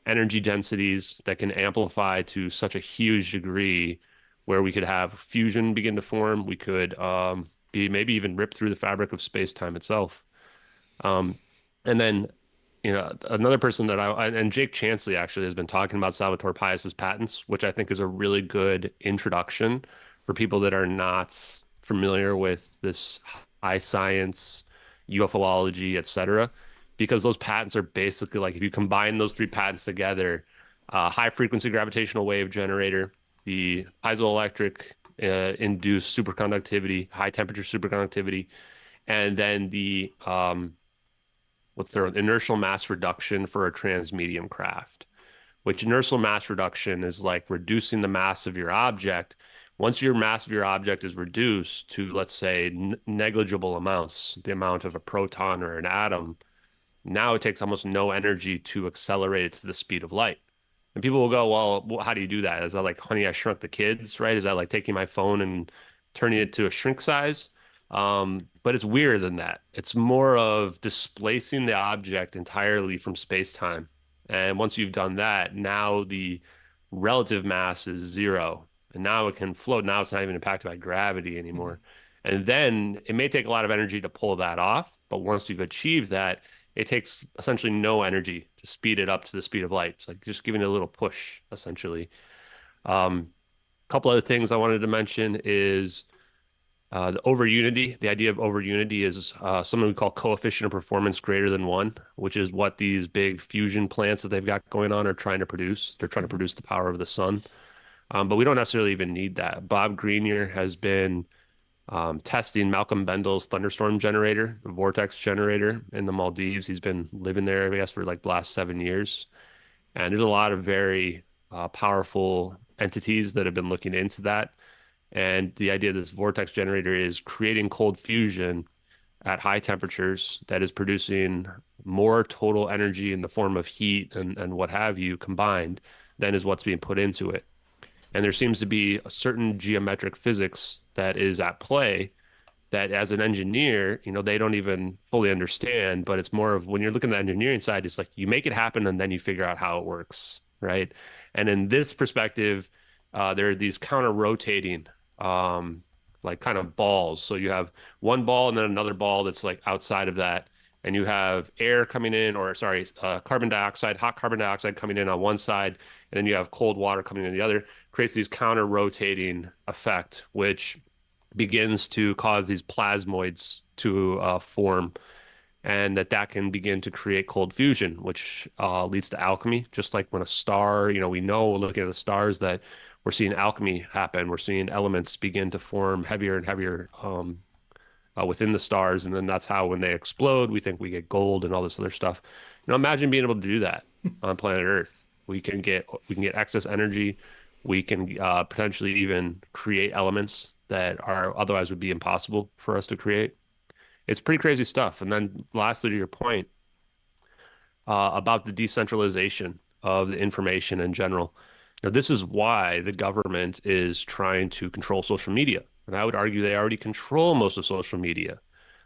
energy densities that can amplify to such a huge degree where we could have fusion begin to form. We could be maybe even rip through the fabric of space-time itself. Um, and then, another person that and Jake Chansley actually has been talking about Salvatore Pais's patents, which I think is a really good introduction for people that are not familiar with this high science, UFOlogy, etc. Because those patents are basically like, if you combine those three patents together, high frequency gravitational wave generator, the piezoelectric induced superconductivity, high temperature superconductivity, and then the what's their inertial mass reduction for a transmedium craft, which inertial mass reduction is like reducing the mass of your object. Once your mass of your object is reduced to, let's say, negligible amounts, the amount of a proton or an atom, now it takes almost no energy to accelerate it to the speed of light. And people will go, well, how do you do that? Is that like Honey, I Shrunk the Kids, right? Is that like taking my phone and turning it to a shrink size? But it's weirder than that. It's more of displacing the object entirely from space-time. And once you've done that, now the relative mass is zero. And now it can float. Now it's not even impacted by gravity anymore. And then it may take a lot of energy to pull that off. But once you've achieved that, it takes essentially no energy to speed it up to the speed of light. It's like just giving it a little push, essentially. A couple other things I wanted to mention is the over unity. The idea of over unity is something we call coefficient of performance greater than one, which is what these big fusion plants that they've got going on are trying to produce. They're trying to produce the power of the sun. But we don't necessarily even need that. Bob Greenier has been testing Malcolm Bendel's thunderstorm generator, the vortex generator in the Maldives. He's been living there, I guess, for like the last 7 years. And there's a lot of very powerful entities that have been looking into that. And the idea of this vortex generator is creating cold fusion at high temperatures that is producing more total energy in the form of heat and what have you combined than is what's being put into it. And there seems to be a certain geometric physics that is at play that as an engineer, they don't even fully understand, but it's more of when you're looking at the engineering side, it's like you make it happen and then you figure out how it works, right? And in this perspective, there are these counter-rotating like kind of balls. So you have one ball and then another ball that's like outside of that. and you have air coming in, or sorry, carbon dioxide, hot carbon dioxide coming in on one side, and then you have cold water coming in the other, creates these counter rotating effect, which begins to cause these plasmoids to form, and that can begin to create cold fusion, which leads to alchemy. Just like when a star, we know looking at the stars that we're seeing alchemy happen. We're seeing elements begin to form heavier and heavier within the stars, and then that's how when they explode, we think we get gold and all this other stuff. Imagine being able to do that on planet Earth. We can get excess energy. We can potentially even create elements that are otherwise would be impossible for us to create. It's pretty crazy stuff. And then lastly, to your point about the decentralization of the information in general. Now, this is why the government is trying to control social media. And I would argue they already control most of social media.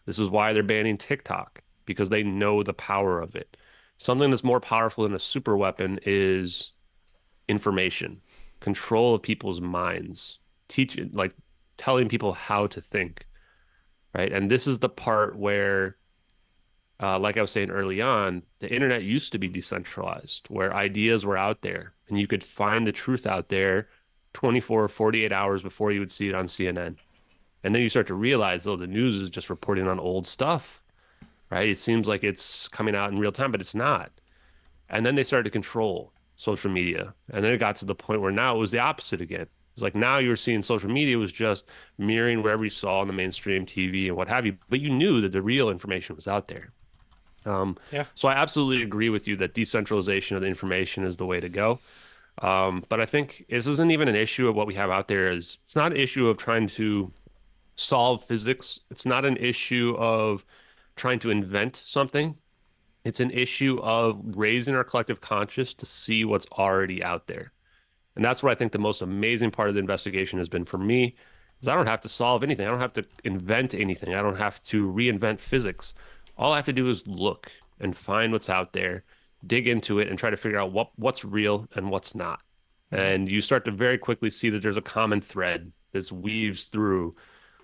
This is why they're banning TikTok, because they know the power of it. Something that's more powerful than a super weapon is information, control of people's minds, like telling people how to think, right? And this is the part where like I was saying early on, the internet used to be decentralized, where ideas were out there and you could find the truth out there 24 or 48 hours before you would see it on CNN. And then you start to realize, oh, the news is just reporting on old stuff, right? It seems like it's coming out in real time, but it's not. And then they started to control social media. And then it got to the point where now it was the opposite again. It's like now you were seeing social media was just mirroring wherever you saw on the mainstream TV and what have you, but you knew that the real information was out there. Yeah. So I absolutely agree with you that decentralization of the information is the way to go. But I think this isn't even an issue of what we have out there. It's not an issue of trying to solve physics. It's not an issue of trying to invent something. It's an issue of raising our collective conscious to see what's already out there. And that's what I think the most amazing part of the investigation has been for me, is I don't have to solve anything. I don't have to invent anything. I don't have to reinvent physics. All I have to do is look and find what's out there, dig into it, and try to figure out what's real and what's not. And you start to very quickly see that there's a common thread that weaves through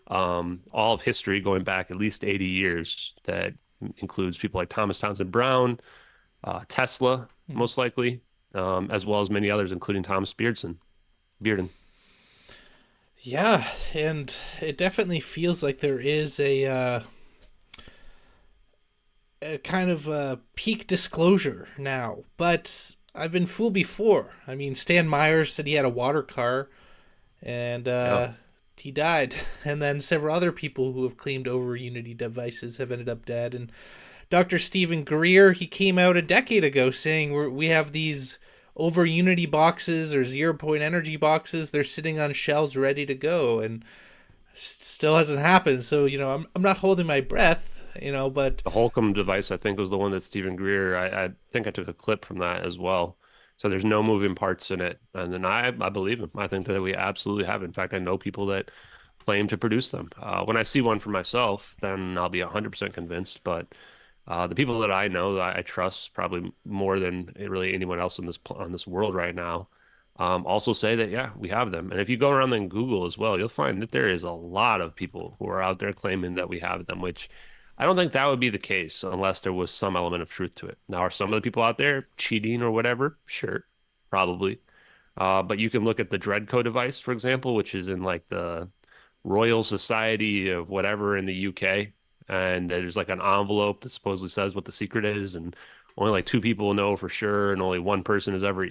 all of history going back at least 80 years that includes people like Thomas Townsend Brown, Tesla, most likely, as well as many others, including Thomas Bearden. Yeah, and it definitely feels like there is a kind of a peak disclosure now. But I've been fooled before. I mean, Stan Myers said he had a water car, and Yeah. he died. And then several other people who have claimed over Unity devices have ended up dead. And Dr. Stephen Greer, he came out a decade ago saying we have these over Unity boxes or 0 point energy boxes. They're sitting on shelves ready to go, and still hasn't happened. So I'm not holding my breath. But The Holcomb device, I think, was the one that Stephen Greer, I think I took a clip from that as well. So there's no moving parts in it. And then I believe him. I think that we absolutely have. In fact, I know people that claim to produce them. When I see one for myself, then I'll be 100% convinced. But the people that I know that I trust probably more than really anyone else in this world right now, also say that, yeah, we have them. And if you go around and Google as well, you'll find that there is a lot of people who are out there claiming that we have them, which I don't think that would be the case unless there was some element of truth to it. Now, are some of the people out there cheating or whatever? Sure, probably. But you can look at the Dreadco device, for example, which is in like the Royal Society of whatever in the UK. And there's like an envelope that supposedly says what the secret is. And only like two people know for sure. And only one person has ever,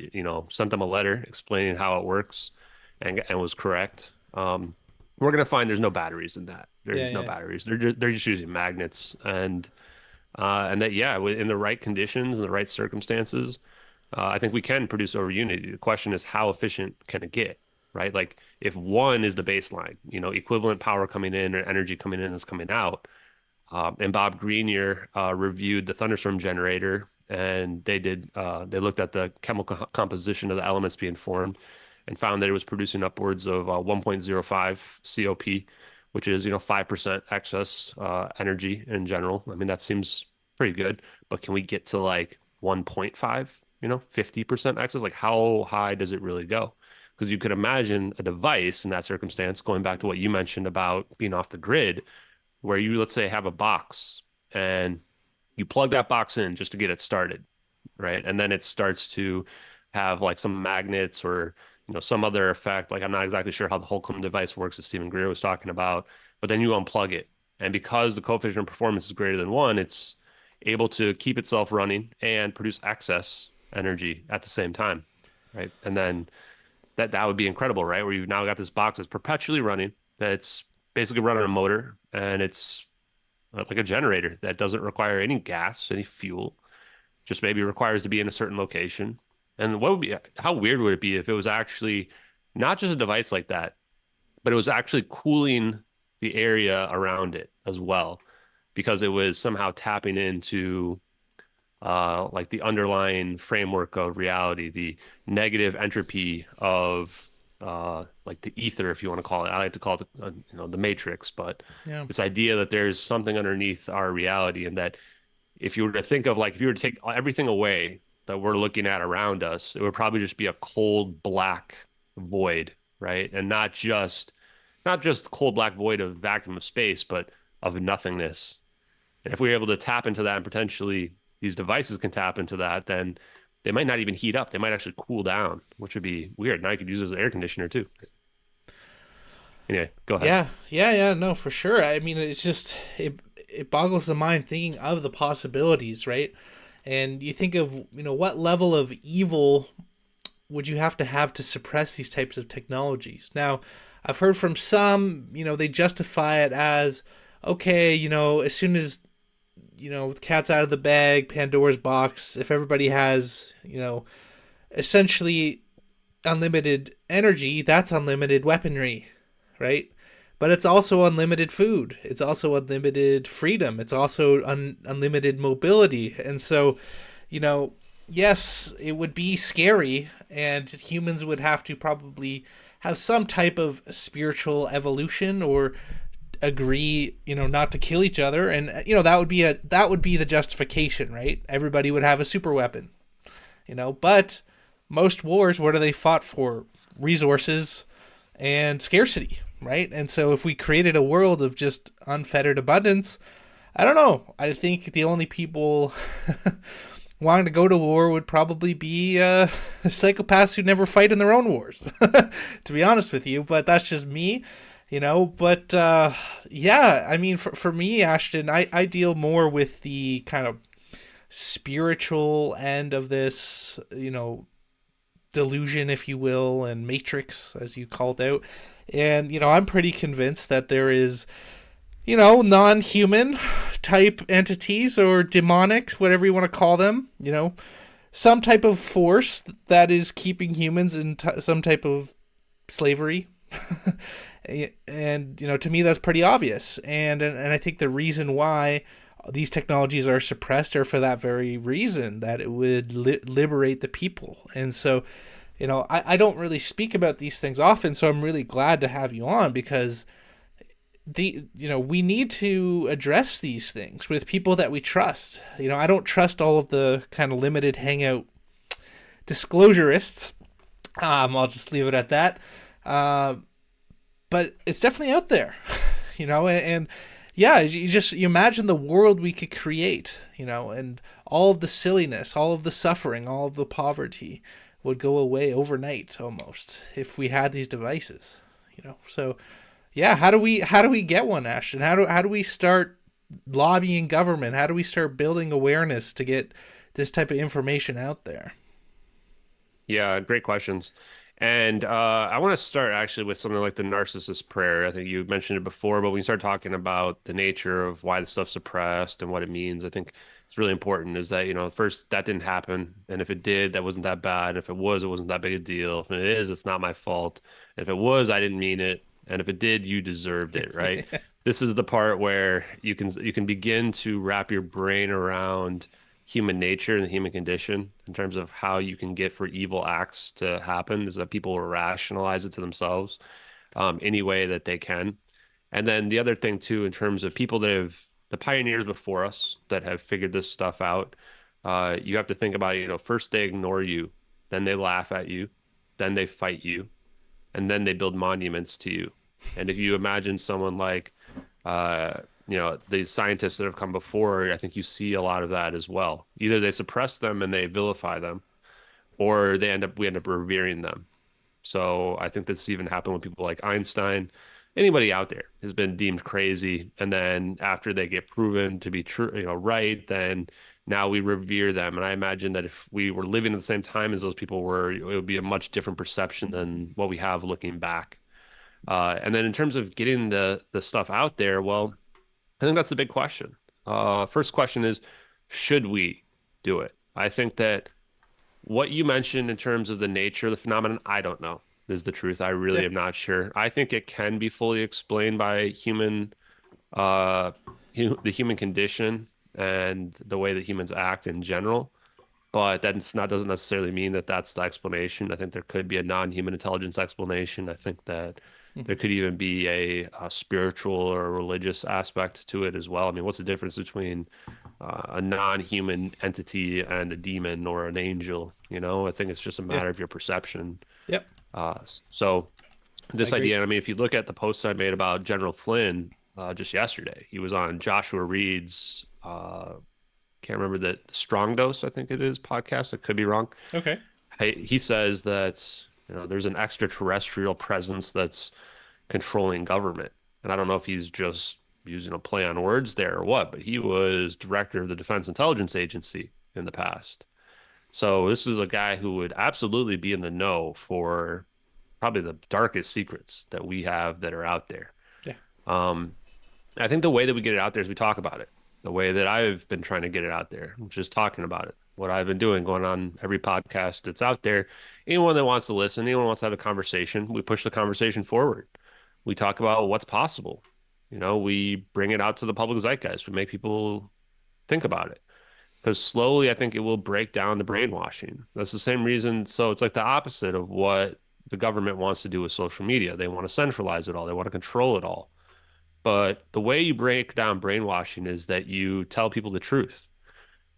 sent them a letter explaining how it works and was correct. We're gonna find there's no batteries in that. yeah, There's no yeah, batteries. They're just using magnets, and that, yeah, in the right conditions and the right circumstances, I think we can produce over Unity. The question is how efficient can it get, right? Like if one is the baseline, equivalent power coming in or energy coming in is coming out. And Bob Greenier reviewed the thunderstorm generator, and they looked at the chemical composition of the elements being formed, and found that it was producing upwards of 1.05 COP, which is 5% excess energy in general. I mean, that seems pretty good, but can we get to like 1.5? 50% excess? Like how high does it really go? Because you could imagine a device in that circumstance, going back to what you mentioned about being off the grid, where you, let's say, have a box and You plug that box in just to get it started, right? And then it starts to have like some magnets or some other effect. Like I'm not exactly sure how the Holcomb device works that Stephen Greer was talking about, but then you unplug it. And because the coefficient of performance is greater than one, it's able to keep itself running and produce excess energy at the same time, right? And then that would be incredible, right? Where you've now got this box that's perpetually running, that's basically running a motor, and it's like a generator that doesn't require any gas, any fuel, just maybe requires to be in a certain location. And how weird would it be if it was actually not just a device like that, but it was actually cooling the area around it as well, because it was somehow tapping into like the underlying framework of reality, the negative entropy of like the ether, if you want to call it. I like to call it, the matrix, but Yeah. this idea that there's something underneath our reality, and that if you were to think of like, if you were to take everything away that we're looking at around us, it would probably just be a cold black void, right? And not just cold black void of vacuum of space, but of nothingness. And if we were able to tap into that, and potentially these devices can tap into that, then they might not even heat up. They might actually cool down, which would be weird. Now you could use it as an air conditioner too. Anyway, go ahead. Yeah. No, for sure. I mean, it's just it boggles the mind thinking of the possibilities, right? And you think of what level of evil would you have to suppress these types of technologies? Now, I've heard from some, they justify it as okay, as soon as the cat's out of the bag, Pandora's box, if everybody has, essentially unlimited energy, that's unlimited weaponry, right? But it's also unlimited food. It's also unlimited freedom. It's also unlimited mobility. And so, yes, it would be scary, and humans would have to probably have some type of spiritual evolution or agree, not to kill each other, and that would be the justification, right? Everybody would have a super weapon, but most wars, what are they fought for? Resources and scarcity, right? And so if we created a world of just unfettered abundance, I don't know. I think the only people wanting to go to war would probably be psychopaths who never fight in their own wars, to be honest with you. But that's just me, But yeah, I mean, for me, Ashton, I deal more with the kind of spiritual end of this, delusion, if you will, and matrix, as you called out. And, I'm pretty convinced that there is, non-human type entities or demonic, whatever you want to call them, some type of force that is keeping humans in some type of slavery. And, to me, that's pretty obvious. And I think the reason why these technologies are suppressed are for that very reason, that it would liberate the people. And so, I don't really speak about these things often, so I'm really glad to have you on, because we need to address these things with people that we trust. I don't trust all of the kind of limited hangout disclosurists. I'll just leave it at that. But it's definitely out there, and yeah, you imagine the world we could create, and all of the silliness, all of the suffering, all of the poverty would go away overnight almost if we had these devices, So, yeah, how do we get one, Ashton? How do we start lobbying government? How do we start building awareness to get this type of information out there? Yeah, great questions. And I want to start actually with something like the narcissist prayer. I think you mentioned it before, but when you start talking about the nature of why the stuff's suppressed and what it means, I think it's really important is that, first, that didn't happen. And if it did, that wasn't that bad. And if it was, it wasn't that big a deal. If it is, it's not my fault. And if it was, I didn't mean it. And if it did, you deserved it, right? This is the part where you can begin to wrap your brain around human nature and the human condition in terms of how you can get for evil acts to happen, is that people will rationalize it to themselves any way that they can. And then the other thing too, in terms of people that have the pioneers before us that have figured this stuff out, you have to think about, first they ignore you, then they laugh at you, then they fight you, and then they build monuments to you. And if you imagine someone like the scientists that have come before, I think you see a lot of that as well. Either they suppress them and they vilify them, or we end up revering them. So I think this even happened with people like Einstein. Anybody out there has been deemed crazy, and then after they get proven to be true, right, then now we revere them. And I imagine that if we were living at the same time as those people were, it would be a much different perception than what we have looking back. And then in terms of getting the stuff out there, well, I think that's the big question. First question is, should we do it? I think that what you mentioned in terms of the nature of the phenomenon, I don't know, is the truth. I Yeah. really am not sure. I think it can be fully explained by uh, the human condition and the way that humans act in general. But that's not doesn't necessarily mean that that's the explanation. I think there could be a non-human intelligence explanation. I think that Mhm. there could even be a spiritual or religious aspect to it as well. I mean, what's the difference between a non-human entity and a demon or an angel? I think it's just a Yeah. matter of your perception. Yep. So I this agree. idea, I mean, if you look at the post I made about General Flynn just yesterday, he was on Joshua Reed's can't remember the Strong Dose, I think it is, podcast. I could be wrong. Okay. He says that there's an extraterrestrial presence that's controlling government, and I don't know if he's just using a play on words there or what, but he was director of the Defense Intelligence Agency in the past. So this is a guy who would absolutely be in the know for probably the darkest secrets that we have that are out there. Yeah. Um, I think the way that we get it out there is we talk about it. The way that I've been trying to get it out there, just talking about it. What I've been doing, going on every podcast that's out there. Anyone that wants to listen, anyone wants to have a conversation, we push the conversation forward. We talk about what's possible. We bring it out to the public zeitgeist. We make people think about it. Because slowly, I think it will break down the brainwashing. That's the same reason. So it's like the opposite of what the government wants to do with social media. They want to centralize it all, they want to control it all. But the way you break down brainwashing is that you tell people the truth.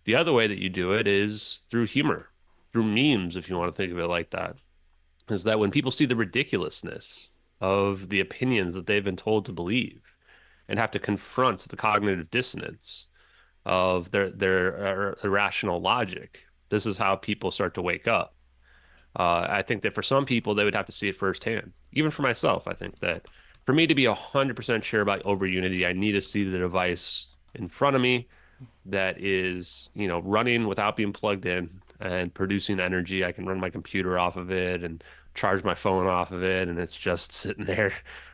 The other way that you do it is through humor, through memes, if you want to think of it like that, is that when people see the ridiculousness of the opinions that they've been told to believe and have to confront the cognitive dissonance of their irrational logic, this is how people start to wake up. I think that for some people, they would have to see it firsthand. Even for myself, I think that for me to be 100% sure about over Unity, I need to see the device in front of me that is, running without being plugged in and producing energy. I can run my computer off of it and charge my phone off of it, and it's just sitting there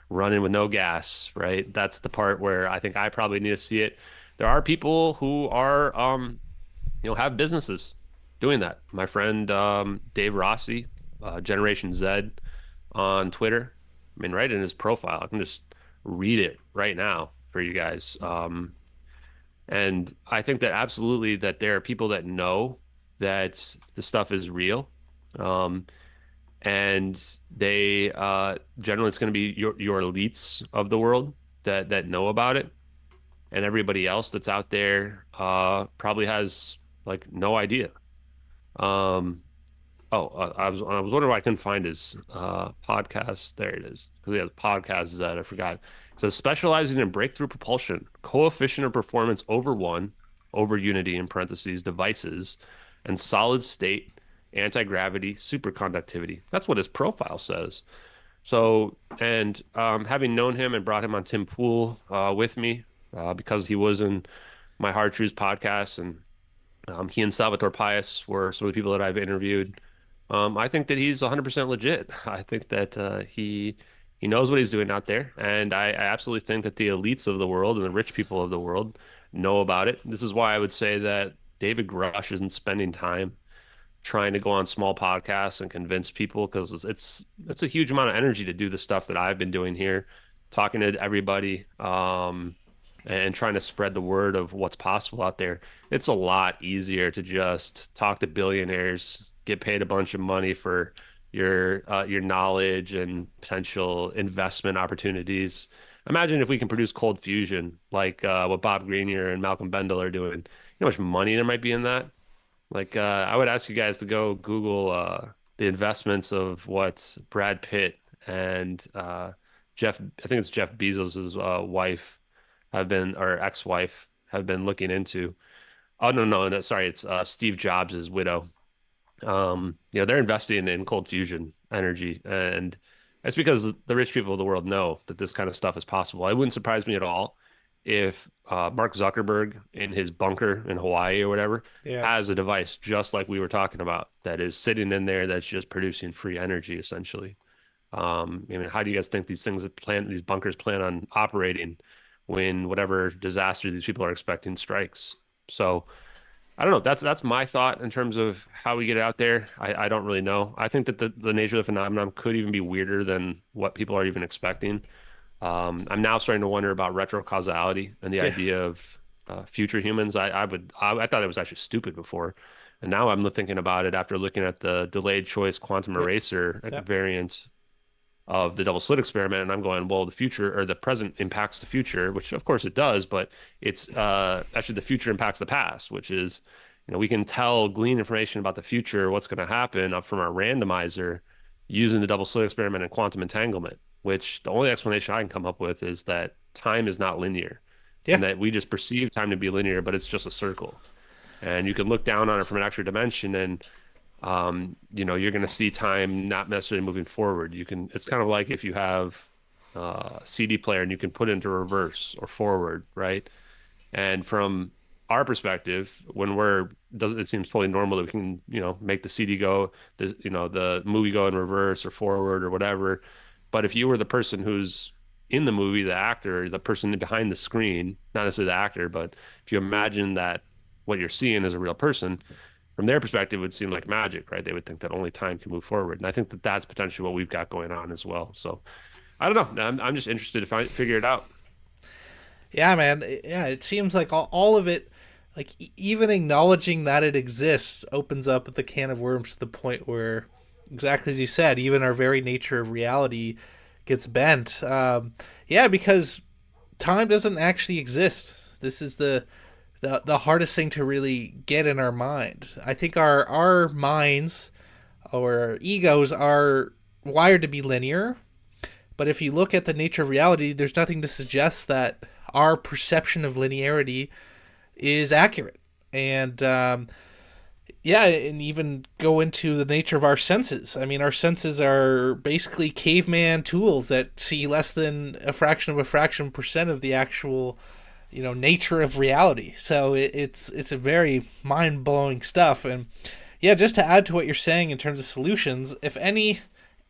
running with no gas, right? That's the part where I think I probably need to see it. There are people who are, have businesses doing that. My friend Dave Rossi, Generation Z on Twitter. I mean, right in his profile, I can just read it right now for you guys. And I think that absolutely that there are people that know that the stuff is real. Um, and they generally it's going to be your elites of the world that know about it, and everybody else that's out there probably has like no idea. Um, I was wondering why I couldn't find his podcast. There it is. Because he has podcasts that I forgot. It says specializing in breakthrough propulsion, coefficient of performance over one, over unity in parentheses, devices, and solid state anti-gravity superconductivity. That's what his profile says. So, and having known him and brought him on Tim Pool with me because he was in my Hard Truths podcast, and he and Salvatore Pais were some of the people that I've interviewed. I think that he's 100% legit. I think that he knows what he's doing out there, and I absolutely think that the elites of the world and the rich people of the world know about it. This is why I would say that David Grush isn't spending time trying to go on small podcasts and convince people because it's a huge amount of energy to do the stuff that I've been doing here, talking to everybody, and trying to spread the word of what's possible out there. It's a lot easier to just talk to billionaires, get paid a bunch of money for your knowledge and potential investment opportunities. Imagine if we can produce cold fusion like what Bob Greenier and Malcolm Bendel are doing. You know how much money there might be in that? Like, I would ask you guys to go Google the investments of what Brad Pitt and I think it's Jeff Bezos's wife have been, or ex-wife have been looking into. Oh no, sorry, it's Steve Jobs' widow. They're investing in cold fusion energy, and it's because the rich people of the world know that this kind of stuff is possible. It wouldn't surprise me at all if Mark Zuckerberg in his bunker in Hawaii or whatever Yeah. has a device just like we were talking about that is sitting in there that's just producing free energy essentially. I mean, how do you guys think these bunkers plan on operating when whatever disaster these people are expecting strikes? So I don't know. That's my thought in terms of how we get it out there. I don't really know. I think that the nature of the phenomenon could even be weirder than what people are even expecting. I'm now starting to wonder about retrocausality and the Yeah. idea of future humans. I thought it was actually stupid before, and now I'm thinking about it after looking at the delayed choice quantum Yeah. eraser Yeah. variant of the double slit experiment, and I'm going, well, the future or the present impacts the future, which of course it does, but it's actually the future impacts the past, which is, we can glean information about the future, what's going to happen up from our randomizer using the double slit experiment and quantum entanglement, which the only explanation I can come up with is that time is not linear Yeah. and that we just perceive time to be linear, but it's just a circle. And you can look down on it from an extra dimension and you're going to see time not necessarily moving forward. It's kind of like if you have a CD player and you can put it into reverse or forward, right? And from our perspective, it seems totally normal that we can, make the CD go, the movie go in reverse or forward or whatever. But if you were the person who's in the movie, the actor, the person behind the screen, not necessarily the actor, but if you imagine that what you're seeing is a real person, from their perspective, it would seem like magic, right? They would think that only time can move forward. And I think that that's potentially what we've got going on as well. So I don't know. I'm just interested to figure it out. Yeah, man. Yeah, it seems like all of it, like even acknowledging that it exists, opens up the can of worms to the point where, exactly as you said, even our very nature of reality gets bent. Yeah, because time doesn't actually exist. This is the hardest thing to really get in our mind. I think our minds or our egos are wired to be linear, but if you look at the nature of reality, there's nothing to suggest that our perception of linearity is accurate. And yeah, and even go into the nature of our senses. I mean, our senses are basically caveman tools that see less than a fraction percent of the actual, nature of reality. So it's a very mind blowing stuff. And yeah, just to add to what you're saying in terms of solutions, if any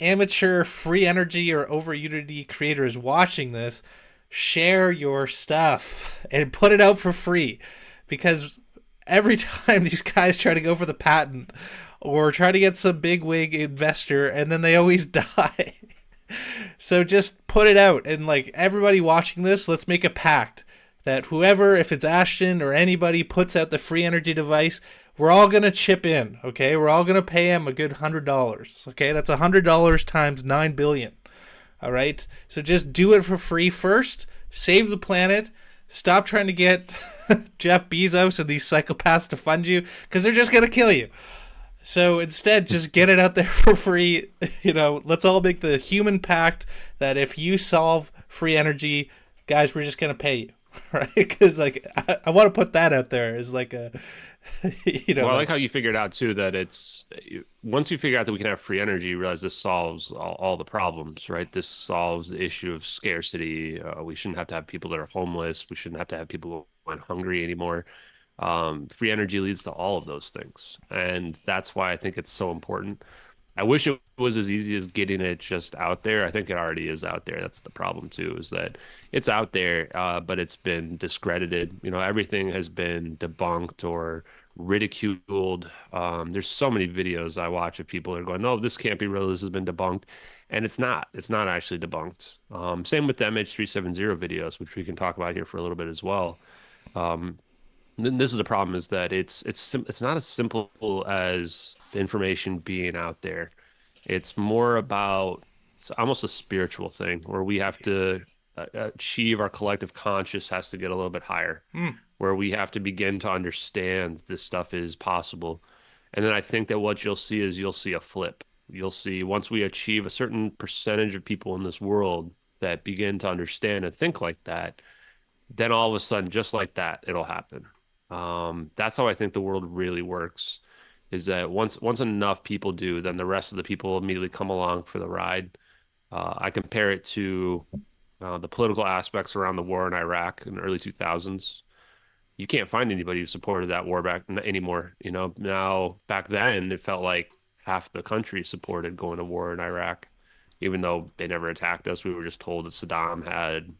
amateur free energy or over Unity creator is watching this, share your stuff and put it out for free, because every time these guys try to go for the patent or try to get some big wig investor, and then they always die. So just put it out, and like everybody watching this, let's make a pact that whoever, if it's Ashton or anybody, puts out the free energy device, we're all gonna chip in. Okay, we're all gonna pay him a good $100. Okay, that's $100 times 9 billion. All right, so just do it for free first. Save the planet. Stop trying to get Jeff Bezos and these psychopaths to fund you, because they're just gonna kill you. So instead, just get it out there for free. Let's all make the human pact that if you solve free energy, guys, we're just gonna pay you, right? Because I want to put that out there as like a, Well, I like how you figured out too that once you figure out that we can have free energy, you realize this solves all the problems, right? This solves the issue of scarcity. We shouldn't have to have people that are homeless. We shouldn't have to have people going hungry anymore. Free energy leads to all of those things, and that's why I think it's so important. I wish it was as easy as getting it just out there. I think it already is out there. That's the problem too, is that it's out there, but it's been discredited. Everything has been debunked or ridiculed. There's so many videos I watch of people that are going, "No, this can't be real. This has been debunked," and it's not. It's not actually debunked. Same with the MH370 videos, which we can talk about here for a little bit as well. Um, this is the problem: is that it's not as simple as the information being out there. It's more about, it's almost a spiritual thing where we have to achieve, our collective conscious has to get a little bit higher, where we have to begin to understand this stuff is possible. And then I think that what you'll see a flip. You'll see, once we achieve a certain percentage of people in this world that begin to understand and think like that, then all of a sudden, just like that, it'll happen. That's how I think the world really works, is that once enough people do, then the rest of the people immediately come along for the ride. I compare it to the political aspects around the war in Iraq in the early 2000s. You can't find anybody who supported that war back anymore. Now back then it felt like half the country supported going to war in Iraq, even though they never attacked us. We were just told that Saddam had,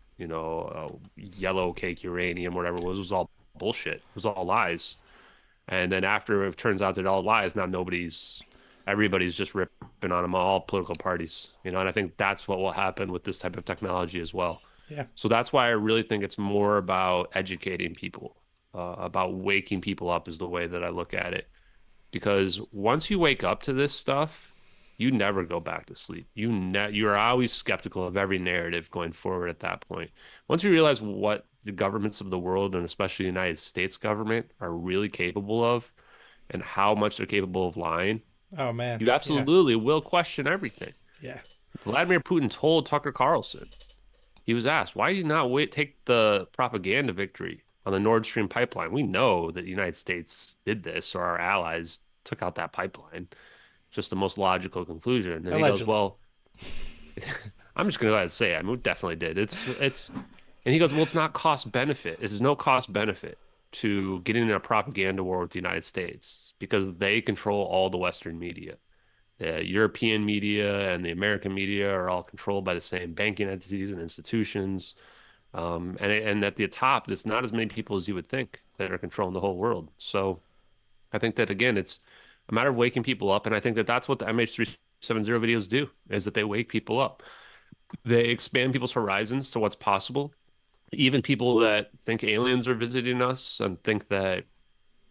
yellow cake uranium, whatever it was all bullshit. It was all lies. And then after it turns out that all lies, now everybody's just ripping on them, all political parties, and I think that's what will happen with this type of technology as well. Yeah. So that's why I really think it's more about educating people, about waking people up is the way that I look at it. Because once you wake up to this stuff, you never go back to sleep. You're always skeptical of every narrative going forward at that point. Once you realize what the governments of the world, and especially the United States government, are really capable of and how much they're capable of lying, Oh man. you Yeah. absolutely will question everything. Yeah. Vladimir Putin told Tucker Carlson, he was asked, why do you not take the propaganda victory on the Nord Stream pipeline? We know that the United States did this, or our allies took out that pipeline. Just the most logical conclusion. And he goes, Allegedly. well, I'm just going to go ahead and say it. I mean, we definitely did. And he goes, well, it's not cost benefit. There's no cost benefit to getting in a propaganda war with the United States because they control all the Western media. The European media and the American media are all controlled by the same banking entities and institutions. And at the top, there's not as many people as you would think that are controlling the whole world. So I think that, again, it's a matter of waking people up. And I think that that's what the MH370 videos do, is that they wake people up. They expand people's horizons to what's possible. Even people that think aliens are visiting us and think that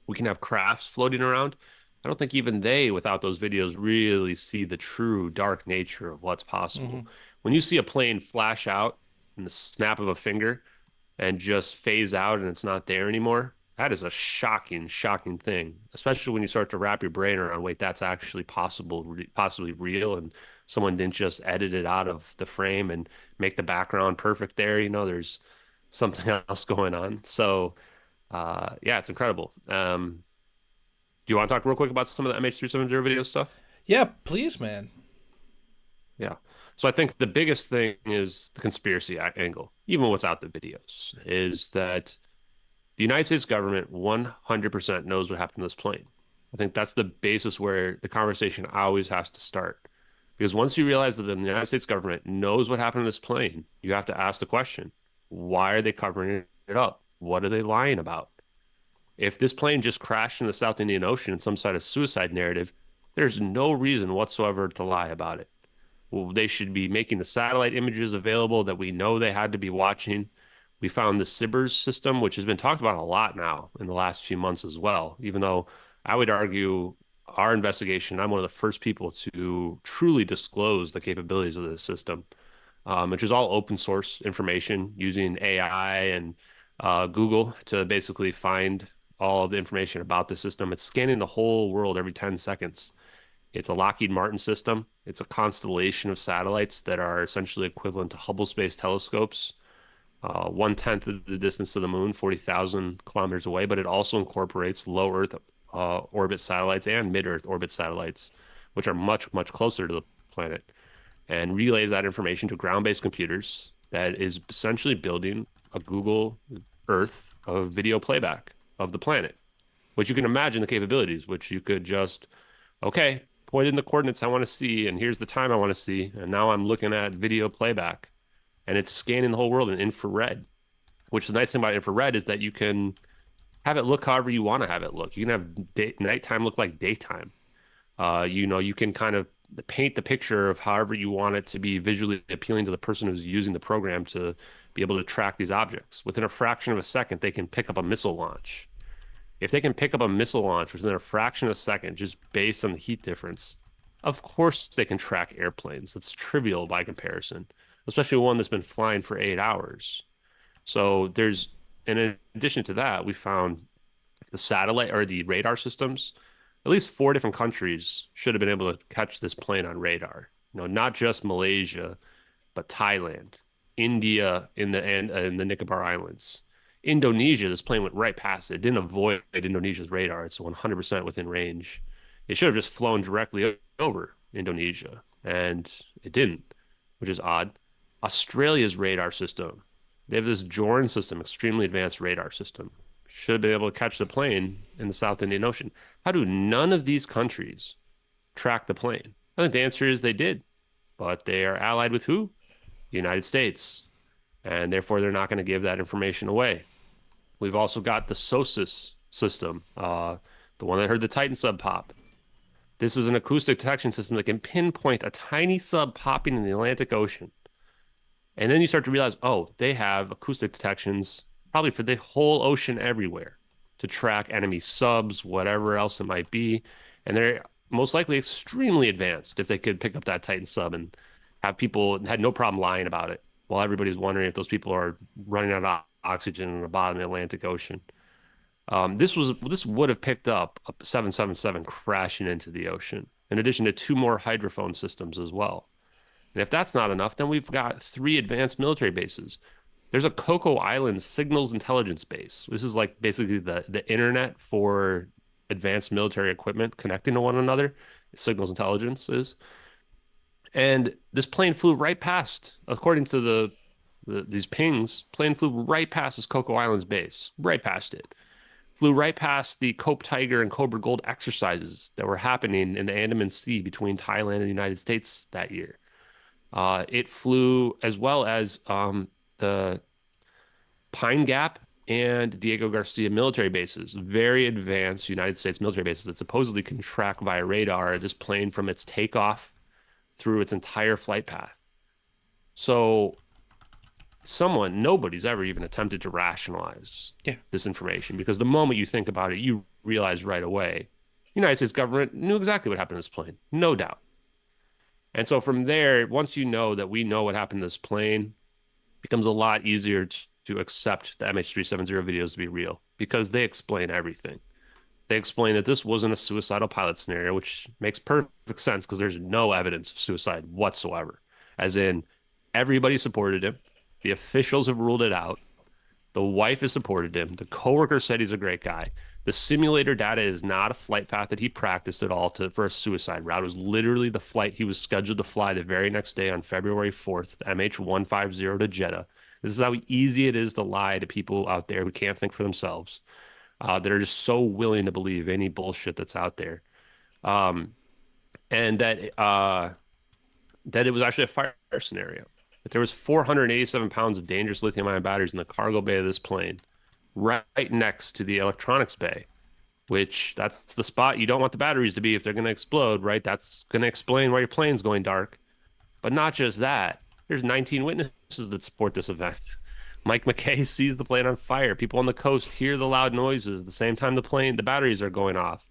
we can have crafts floating around, I don't think even they, without those videos, really see the true dark nature of what's Mm-hmm. possible. When you see a plane flash out in the snap of a finger and just phase out and it's not there anymore, that is a shocking, shocking thing, especially when you start to wrap your brain around, wait, that's actually possibly real, and someone didn't just edit it out of the frame and make the background perfect there. There's something else going on. So, yeah, it's incredible. Do you want to talk real quick about some of the MH370 video stuff? Yeah, please, man. Yeah. So I think the biggest thing is the conspiracy angle, even without the videos, is that the United States government 100% knows what happened to this plane. I think that's the basis where the conversation always has to start. Because once you realize that the United States government knows what happened to this plane, you have to ask the question, why are they covering it up? What are they lying about? If this plane just crashed in the South Indian Ocean in some sort of suicide narrative, there's no reason whatsoever to lie about it. Well, they should be making the satellite images available that we know they had to be watching. We found the SIBRS system, which has been talked about a lot now in the last few months as well, even though I would argue our investigation, I'm one of the first people to truly disclose the capabilities of this system, which is all open source information using AI and Google to basically find all of the information about the system. It's scanning the whole world every 10 seconds. It's a Lockheed Martin system. It's a constellation of satellites that are essentially equivalent to Hubble Space Telescopes, 1/10 of the distance to the moon, 40,000 kilometers away, but it also incorporates low Earth orbit satellites and mid-Earth orbit satellites, which are much, much closer to the planet, and relays that information to ground-based computers that is essentially building a Google Earth of video playback of the planet, which you can imagine the capabilities, which you could just, okay, point in the coordinates I want to see, and here's the time I want to see, and now I'm looking at video playback, and it's scanning the whole world in infrared, which the nice thing about infrared is that you can have it look however you want to have it look. You can have nighttime look like daytime. You can kind of paint the picture of however you want it to be visually appealing to the person who's using the program to be able to track these objects. Within a fraction of a second, they can pick up a missile launch. If they can pick up a missile launch within a fraction of a second, just based on the heat difference, of course they can track airplanes. It's trivial by comparison, especially one that's been flying for 8 hours. So in addition to that, we found the satellite or the radar systems. At least four different countries should have been able to catch this plane on radar. Not just Malaysia, but Thailand, India in the Nicobar Islands. Indonesia, this plane went right past it. It didn't avoid Indonesia's radar. It's 100% within range. It should have just flown directly over Indonesia, and it didn't, which is odd. Australia's radar system, they have this Jorn system, extremely advanced radar system. Should have been able to catch the plane in the South Indian Ocean. How do none of these countries track the plane? I think the answer is they did, but they are allied with who? The United States, and therefore they're not going to give that information away. We've also got the SOSUS system, the one that heard the Titan sub pop. This is an acoustic detection system that can pinpoint a tiny sub popping in the Atlantic Ocean. And then you start to realize, oh, they have acoustic detections probably for the whole ocean everywhere to track enemy subs, whatever else it might be. And they're most likely extremely advanced if they could pick up that Titan sub and have people had no problem lying about it while everybody's wondering if those people are running out of oxygen in the bottom of the Atlantic Ocean. This would have picked up a 777 crashing into the ocean, in addition to two more hydrophone systems as well. And if that's not enough, then we've got three advanced military bases. There's a Coco Island signals intelligence base. This is like basically the internet for advanced military equipment connecting to one another. Signals intelligence is. And this plane flew right past, according to these pings, plane flew right past this Coco Islands base, right past it. Flew right past the Cope Tiger and Cobra Gold exercises that were happening in the Andaman Sea between Thailand and the United States that year. It flew as well as the Pine Gap and Diego Garcia military bases, very advanced United States military bases that supposedly can track via radar this plane from its takeoff through its entire flight path. So nobody's ever even attempted to rationalize this information, because the moment you think about it, you realize right away, the United States government knew exactly what happened to this plane, no doubt. And so from there, once you know that we know what happened to this plane, it becomes a lot easier to accept the MH370 videos to be real, because they explain everything. They explain that this wasn't a suicidal pilot scenario, which makes perfect sense because there's no evidence of suicide whatsoever. As in, everybody supported him. The officials have ruled it out. The wife has supported him. The coworker said he's a great guy. The simulator data is not a flight path that he practiced at all for a suicide route. It was literally the flight he was scheduled to fly the very next day on February 4th, the MH370 to Jeddah. This is how easy it is to lie to people out there who can't think for themselves, that are just so willing to believe any bullshit that's out there. And that it was actually a fire scenario. That there was 487 pounds of dangerous lithium-ion batteries in the cargo bay of this plane, right next to the electronics bay, which that's the spot you don't want the batteries to be if they're going to explode, right? That's going to explain why your plane's going dark. But not just that. There's 19 witnesses that support this event. Mike McKay sees the plane on fire. People on the coast hear the loud noises the same time the batteries are going off.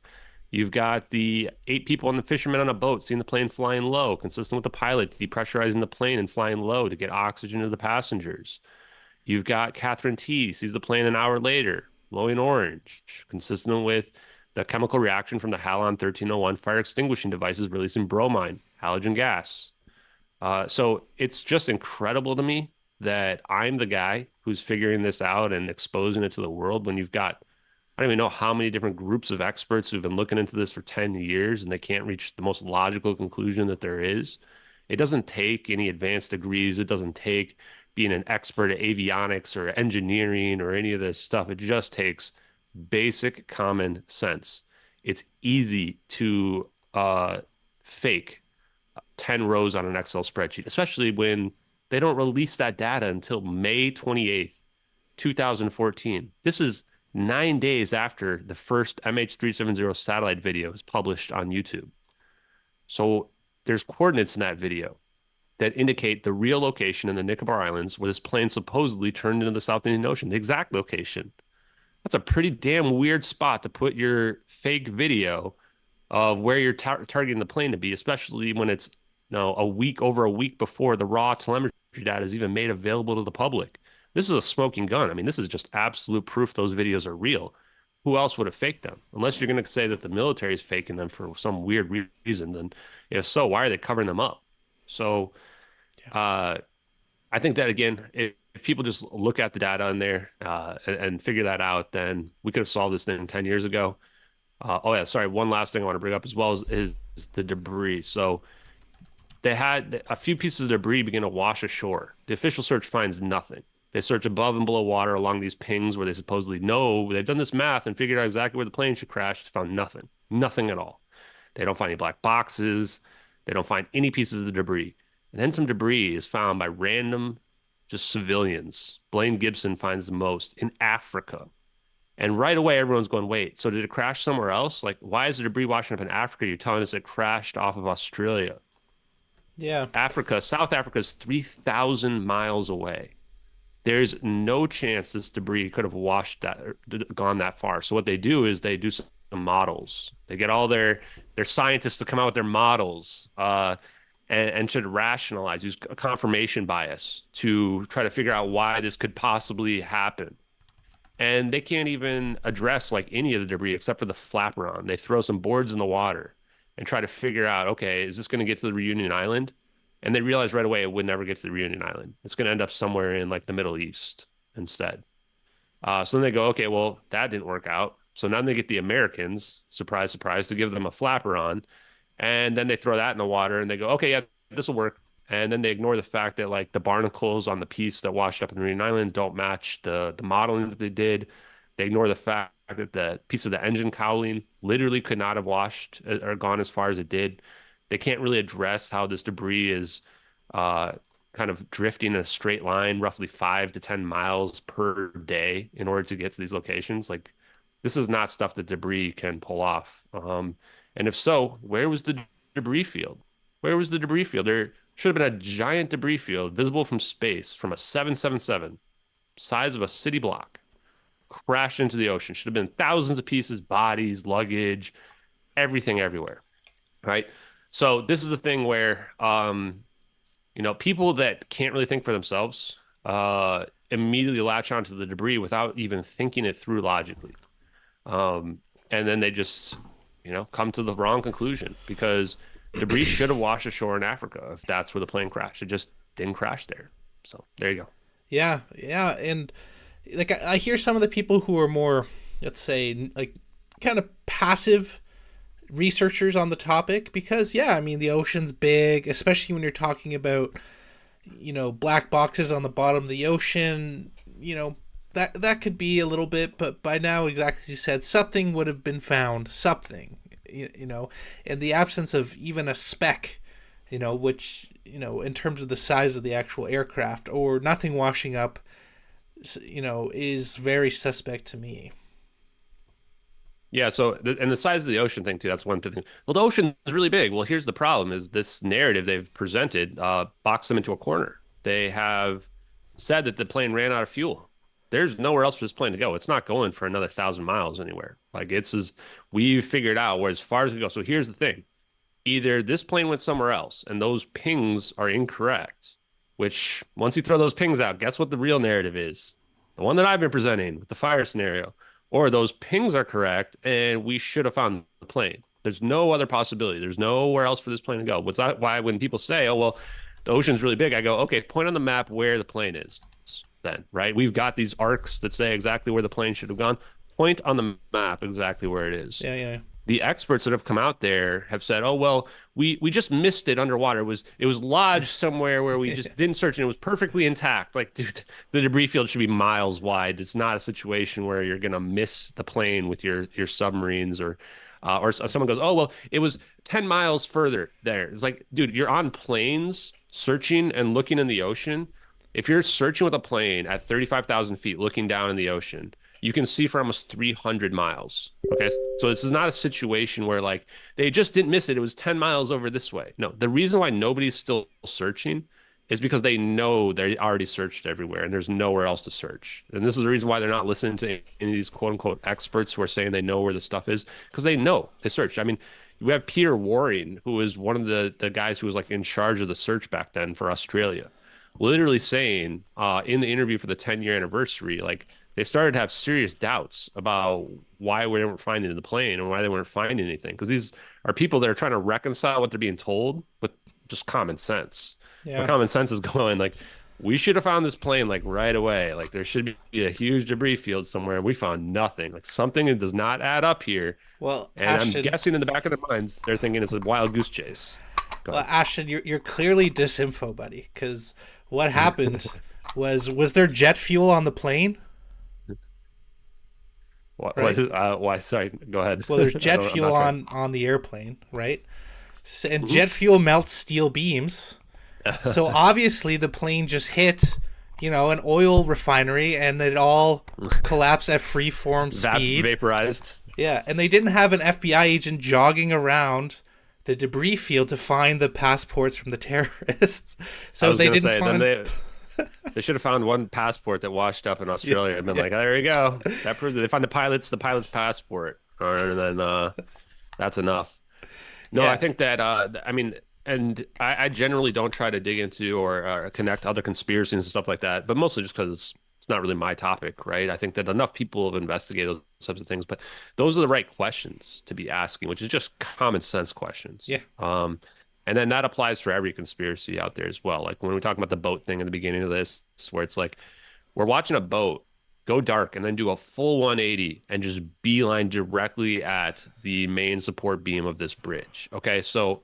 You've got the 8 people and the fishermen on a boat seeing the plane flying low, consistent with the pilot depressurizing the plane and flying low to get oxygen to the passengers. You've got Catherine T. sees the plane an hour later, glowing orange, consistent with the chemical reaction from the Halon 1301 fire extinguishing devices releasing bromine, halogen gas. So it's just incredible to me that I'm the guy who's figuring this out and exposing it to the world when you've got, I don't even know how many different groups of experts who've been looking into this for 10 years and they can't reach the most logical conclusion that there is. It doesn't take any advanced degrees. It doesn't take being an expert at avionics or engineering or any of this stuff. It just takes basic common sense. It's easy to fake 10 rows on an Excel spreadsheet, especially when they don't release that data until May 28th, 2014. This is 9 days after the first MH370 satellite video is published on YouTube. So there's coordinates in that video that indicate the real location in the Nicobar Islands where this plane supposedly turned into the South Indian Ocean, the exact location. That's a pretty damn weird spot to put your fake video of where you're targeting the plane to be, especially when it's over a week before the raw telemetry data is even made available to the public. This is a smoking gun. I mean, this is just absolute proof those videos are real. Who else would have faked them? Unless you're going to say that the military is faking them for some weird reason, then if so, why are they covering them up? So I think that, again, if people just look at the data on there and figure that out, then we could have solved this thing 10 years ago. Oh yeah, sorry. One last thing I want to bring up as well is the debris. So they had a few pieces of debris begin to wash ashore. The official search finds nothing. They search above and below water along these pings where they supposedly know they've done this math and figured out exactly where the plane should crash. Found nothing, nothing at all. They don't find any black boxes. They don't find any pieces of the debris. And then some debris is found by random, just civilians. Blaine Gibson finds the most in Africa. And right away, everyone's going, wait, so did it crash somewhere else? Like, why is the debris washing up in Africa? You're telling us it crashed off of Australia. Yeah. Africa, South Africa is 3,000 miles away. There's no chance this debris could have washed that, or gone that far. So what they do is they do some models. They get all their scientists to come out with their models, and should rationalize, use a confirmation bias to try to figure out why this could possibly happen. And they can't even address like any of the debris except for the flaperon. They throw some boards in the water and try to figure out, okay, is this going to get to the Reunion Island? And they realize right away it would never get to the Reunion Island. It's going to end up somewhere in like the Middle East instead. So then they go, okay, well, that didn't work out. So now they get the Americans, surprise, surprise, to give them a flaperon. And then they throw that in the water and they go, okay, yeah, this will work. And then they ignore the fact that like the barnacles on the piece that washed up in the Reunion Island don't match the modeling that they did. They ignore the fact that the piece of the engine cowling literally could not have washed or gone as far as it did. They can't really address how this debris is kind of drifting in a straight line, roughly 5 to 10 miles per day in order to get to these locations. Like, this is not stuff that debris can pull off. And if so, where was the debris field? Where was the debris field? There should have been a giant debris field visible from space from a 777, size of a city block, crashed into the ocean. Should have been thousands of pieces, bodies, luggage, everything everywhere, right? So this is the thing where, people that can't really think for themselves immediately latch onto the debris without even thinking it through logically. And then they just, come to the wrong conclusion because debris should have washed ashore in Africa if that's where the plane crashed. It just didn't crash there. So there you go. Yeah, yeah, and like I hear some of the people who are more, let's say, like kind of passive researchers on the topic because yeah, I mean the ocean's big, especially when you're talking about black boxes on the bottom of the ocean. That could be a little bit, but by now, exactly as you said, something would have been found. Something, in the absence of even a speck, which in terms of the size of the actual aircraft or nothing washing up, is very suspect to me. Yeah, so and the size of the ocean thing too, that's one thing. Well, the ocean is really big. Well, here's the problem is this narrative they've presented boxed them into a corner. They have said that the plane ran out of fuel. There's nowhere else for this plane to go. It's not going for another 1,000 miles anywhere. Like we figured out where as far as it goes. So here's the thing. Either this plane went somewhere else and those pings are incorrect, which once you throw those pings out, guess what the real narrative is? The one that I've been presenting with the fire scenario. Or those pings are correct and we should have found the plane. There's no other possibility. There's nowhere else for this plane to go. What's that? Why when people say, oh, well, the ocean's really big, I go, okay, point on the map where the plane is then, right? We've got these arcs that say exactly where the plane should have gone. Point on the map exactly where it is. Yeah. The experts that have come out there have said, oh, well, we just missed it underwater. It was lodged somewhere where we just didn't search and it was perfectly intact. Like, dude, the debris field should be miles wide. It's not a situation where you're going to miss the plane with your submarines or someone goes, oh, well, it was 10 miles further there. It's like, dude, you're on planes searching and looking in the ocean. If you're searching with a plane at 35,000 feet looking down in the ocean, you can see for almost 300 miles. Okay. So this is not a situation where like they just didn't miss it. It was 10 miles over this way. No, the reason why nobody's still searching is because they know they already searched everywhere and there's nowhere else to search. And this is the reason why they're not listening to any of these quote unquote experts who are saying they know where the stuff is because they know they searched. I mean, we have Peter Waring, who is one of the guys who was like in charge of the search back then for Australia, literally saying in the interview for the 10-year anniversary, like, they started to have serious doubts about why we weren't finding the plane and why they weren't finding anything. Because these are people that are trying to reconcile what they're being told with just common sense. Yeah. But common sense is going like, we should have found this plane like right away. Like there should be a huge debris field somewhere. We found nothing. Like something that does not add up here. Well, And I'm Ashton, guessing in the back of their minds, they're thinking it's a wild goose chase. Go You're clearly disinfo, buddy. Because what happened was there jet fuel on the plane? ahead. Right. Why? Sorry. Go ahead. Well, there's I jet don't, I'm fuel not trying. on the airplane, right? And Mhm. jet fuel melts steel beams. So obviously the plane just hit, an oil refinery and it all collapsed at freeform speed. Vaporized. Yeah, and they didn't have an FBI agent jogging around the debris field to find the passports from the terrorists. I So was they gonna didn't say then find. they should have found one passport that washed up in Yeah, Australia and been yeah, like, there you go. That proves it. They find the pilot's passport, and then that's enough. No, I yeah, think that I mean, and I generally don't try to dig into or connect other conspiracies and stuff like that, but mostly just because it's not really my topic, right? I think that enough people have investigated those types of things, but those are the right questions to be asking, which is just common sense questions. yeah, And then that applies for every conspiracy out there as well. Like when we talk about the boat thing in the beginning of this, where it's like we're watching a boat go dark and then do a full 180 and just beeline directly at the main support beam of this bridge. Okay, so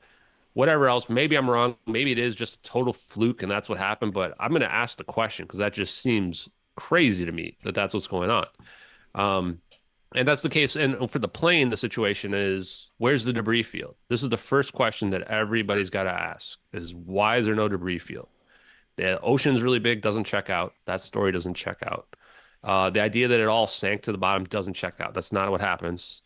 whatever else, maybe I'm wrong. Maybe it is just a total fluke and that's what happened, but I'm going to ask the question because that just seems crazy to me that that's what's going on. Um, and that's the case. And for the plane, the situation is where's the debris field? This is the first question that everybody's got to ask is why is there no debris field? The ocean's really big, doesn't check out. That story doesn't check out. The idea that it all sank to the bottom doesn't check out. That's not what happens.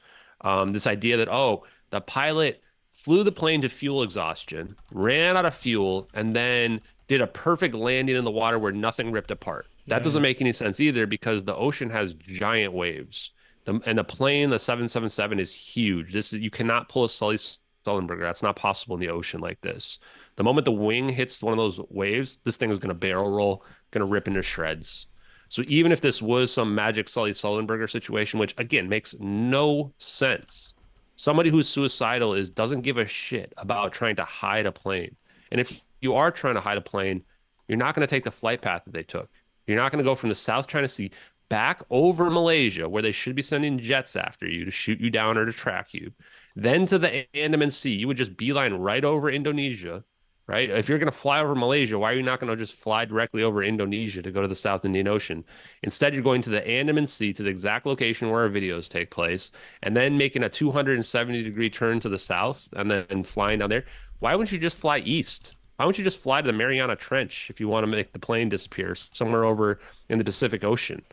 This idea that, oh, the pilot flew the plane to fuel exhaustion, ran out of fuel, and then did a perfect landing in the water where nothing ripped apart. That yeah, doesn't make any sense either because the ocean has giant waves. And the plane, the 777, is huge. You cannot pull a Sully Sullenberger. That's not possible in the ocean like this. The moment the wing hits one of those waves, this thing is going to barrel roll, going to rip into shreds. So even if this was some magic Sully Sullenberger situation, which again makes no sense, somebody who's suicidal doesn't give a shit about trying to hide a plane. And if you are trying to hide a plane, you're not going to take the flight path that they took. You're not going to go from the South China Sea back over Malaysia, where they should be sending jets after you to shoot you down or to track you, then to the Andaman Sea. You would just beeline right over Indonesia, right? If you're going to fly over Malaysia, why are you not going to just fly directly over Indonesia to go to the South Indian Ocean? Instead, you're going to the Andaman Sea, to the exact location where our videos take place, and then making a 270-degree turn to the south and then flying down there. Why wouldn't you just fly east? Why don't you just fly to the Mariana Trench if you want to make the plane disappear somewhere over in the Pacific Ocean?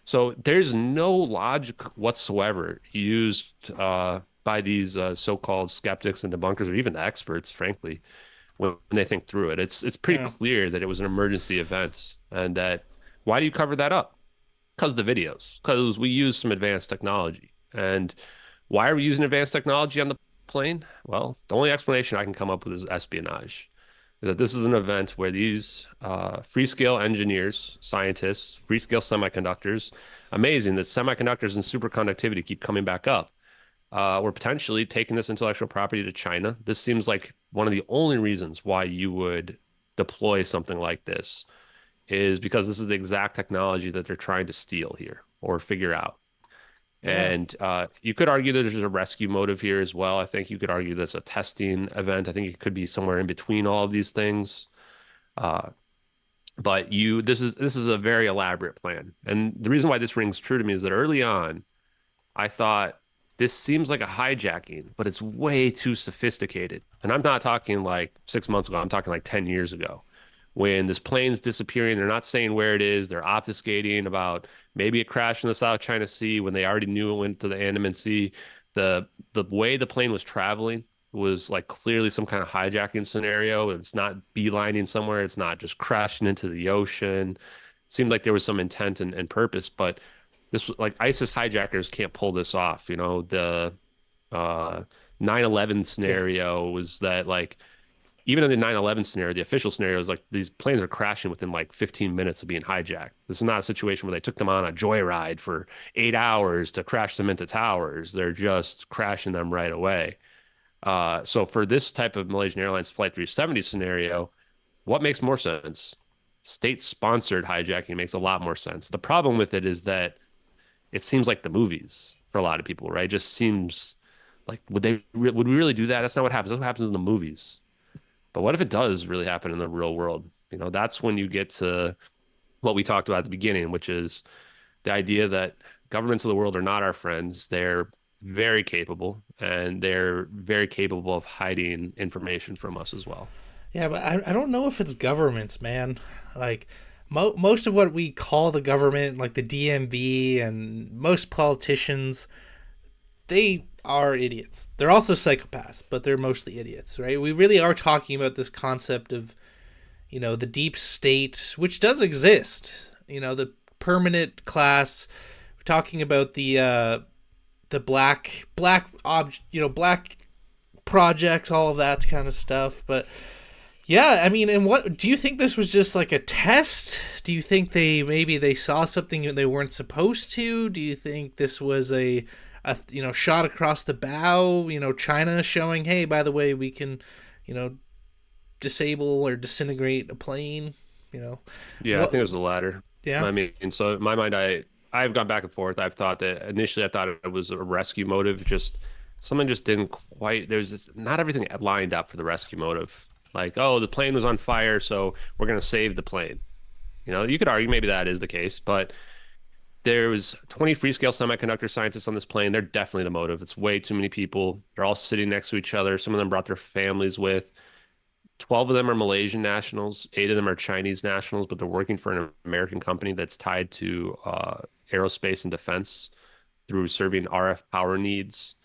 So there's no logic whatsoever used by these so-called skeptics and debunkers, or even the experts, frankly, when they think through it. It's pretty yeah, clear that it was an emergency event, and that why do you cover that up? Because of the videos, because we use some advanced technology. And why are we using advanced technology on the plane? Well, the only explanation I can come up with is espionage. That this is an event where these free-scale engineers, scientists, free-scale semiconductors, amazing that semiconductors and superconductivity keep coming back up. We're potentially taking this intellectual property to China. This seems like one of the only reasons why you would deploy something like this is because this is the exact technology that they're trying to steal here or figure out. yeah, And you could argue that there's a rescue motive here as well. I think you could argue that's a testing event. I think it could be somewhere in between all of these things. Uh, but this is a very elaborate plan. And the reason why this rings true to me is that early on, I thought this seems like a hijacking, but it's way too sophisticated. And I'm not talking like 6 months ago. I'm talking like 10 years ago when this plane's disappearing. They're not saying where it is. They're obfuscating about maybe it crashed in the South China Sea when they already knew it went to the Andaman Sea. The way the plane was traveling was like clearly some kind of hijacking scenario. It's not beelining somewhere. It's not just crashing into the ocean. It seemed like there was some intent and purpose, but this was like ISIS hijackers can't pull this off. The uh 9/11 yeah, scenario was that like even in the 9/11 scenario, the official scenario is like these planes are crashing within like 15 minutes of being hijacked. This is not a situation where they took them on a joyride for 8 hours to crash them into towers. They're just crashing them right away. So for this type of Malaysian Airlines Flight 370 scenario, what makes more sense? State-sponsored hijacking makes a lot more sense. The problem with it is that it seems like the movies for a lot of people, right? It just seems like would we really do that? That's not what happens. That's what happens in the movies. But what if it does really happen in the real world? That's when you get to what we talked about at the beginning, which is the idea that governments of the world are not our friends. They're very capable, and they're very capable of hiding information from us as well. Yeah, but I don't know if it's governments, man. Like, most of what we call the government, like the DMV and most politicians, they are idiots. They're also psychopaths, but they're mostly idiots, right? We really are talking about this concept of, the deep state, which does exist. The permanent class. We're talking about the black projects, all of that kind of stuff. But yeah, I mean, and what do you think this was just like a test? Do you think maybe they saw something they weren't supposed to? Do you think this was a shot across the bow? China showing, hey, by the way, we can, you know, disable or disintegrate a plane. Yeah, I What? think it was the latter. Yeah. I mean, so in my mind, I've gone back and forth. I've thought that initially I thought it was a rescue motive. Just something just didn't quite. There's just not everything lined up for the rescue motive. Like, oh, the plane was on fire, so we're gonna save the plane. You could argue maybe that is the case, but there was 20 Freescale semiconductor scientists on this plane. They're definitely the motive. It's way too many people. They're all sitting next to each other. Some of them brought their families with. 12 of them are Malaysian nationals, 8 of them are Chinese nationals, but they're working for an American company that's tied to aerospace and defense through serving RF power needs.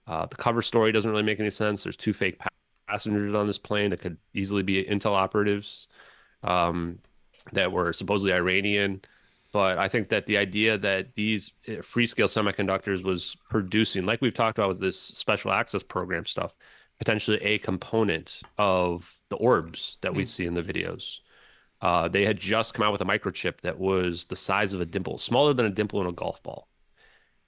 The cover story doesn't really make any sense. There's 2 fake passengers on this plane that could easily be Intel operatives um, that were supposedly Iranian. But I think that the idea that these Freescale semiconductors was producing, like we've talked about with this special access program stuff, potentially a component of the orbs that we Mm. see in the videos. They had just come out with a microchip that was the size of a dimple, smaller than a dimple in a golf ball.